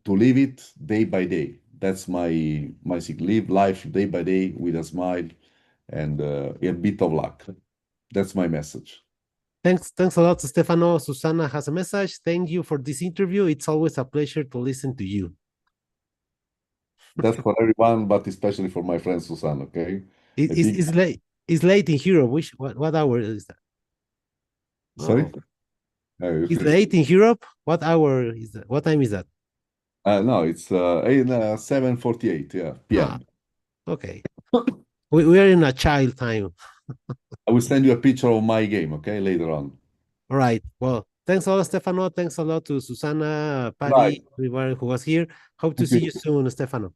live it day by day. That's my secret. Live life day by day with a smile and a bit of luck. That's my message. Thanks a lot, Stefano. Susana has a message. Thank you for this interview. It's always a pleasure to listen to you. That's for everyone, but especially for my friend Susan. Okay, It, a it's, big it's late. It's late in Europe. What hour is that? sorry. Oh, it's Okay. late in Europe. What hour is that? What time is that? No, it's 7:48. Yeah, Ah, p.m. okay. We are in a child time. I will send you a picture of my game. Okay, later on. All right. Well, thanks a lot, Stefano. Thanks a lot to Susana, Bye. Patty, everyone who was here. Hope to Thank see you you. soon, Stefano.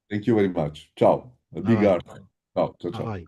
Thank you very much. Ciao. A Bye big bye. heart. Ciao. Ciao. Bye Ciao. bye.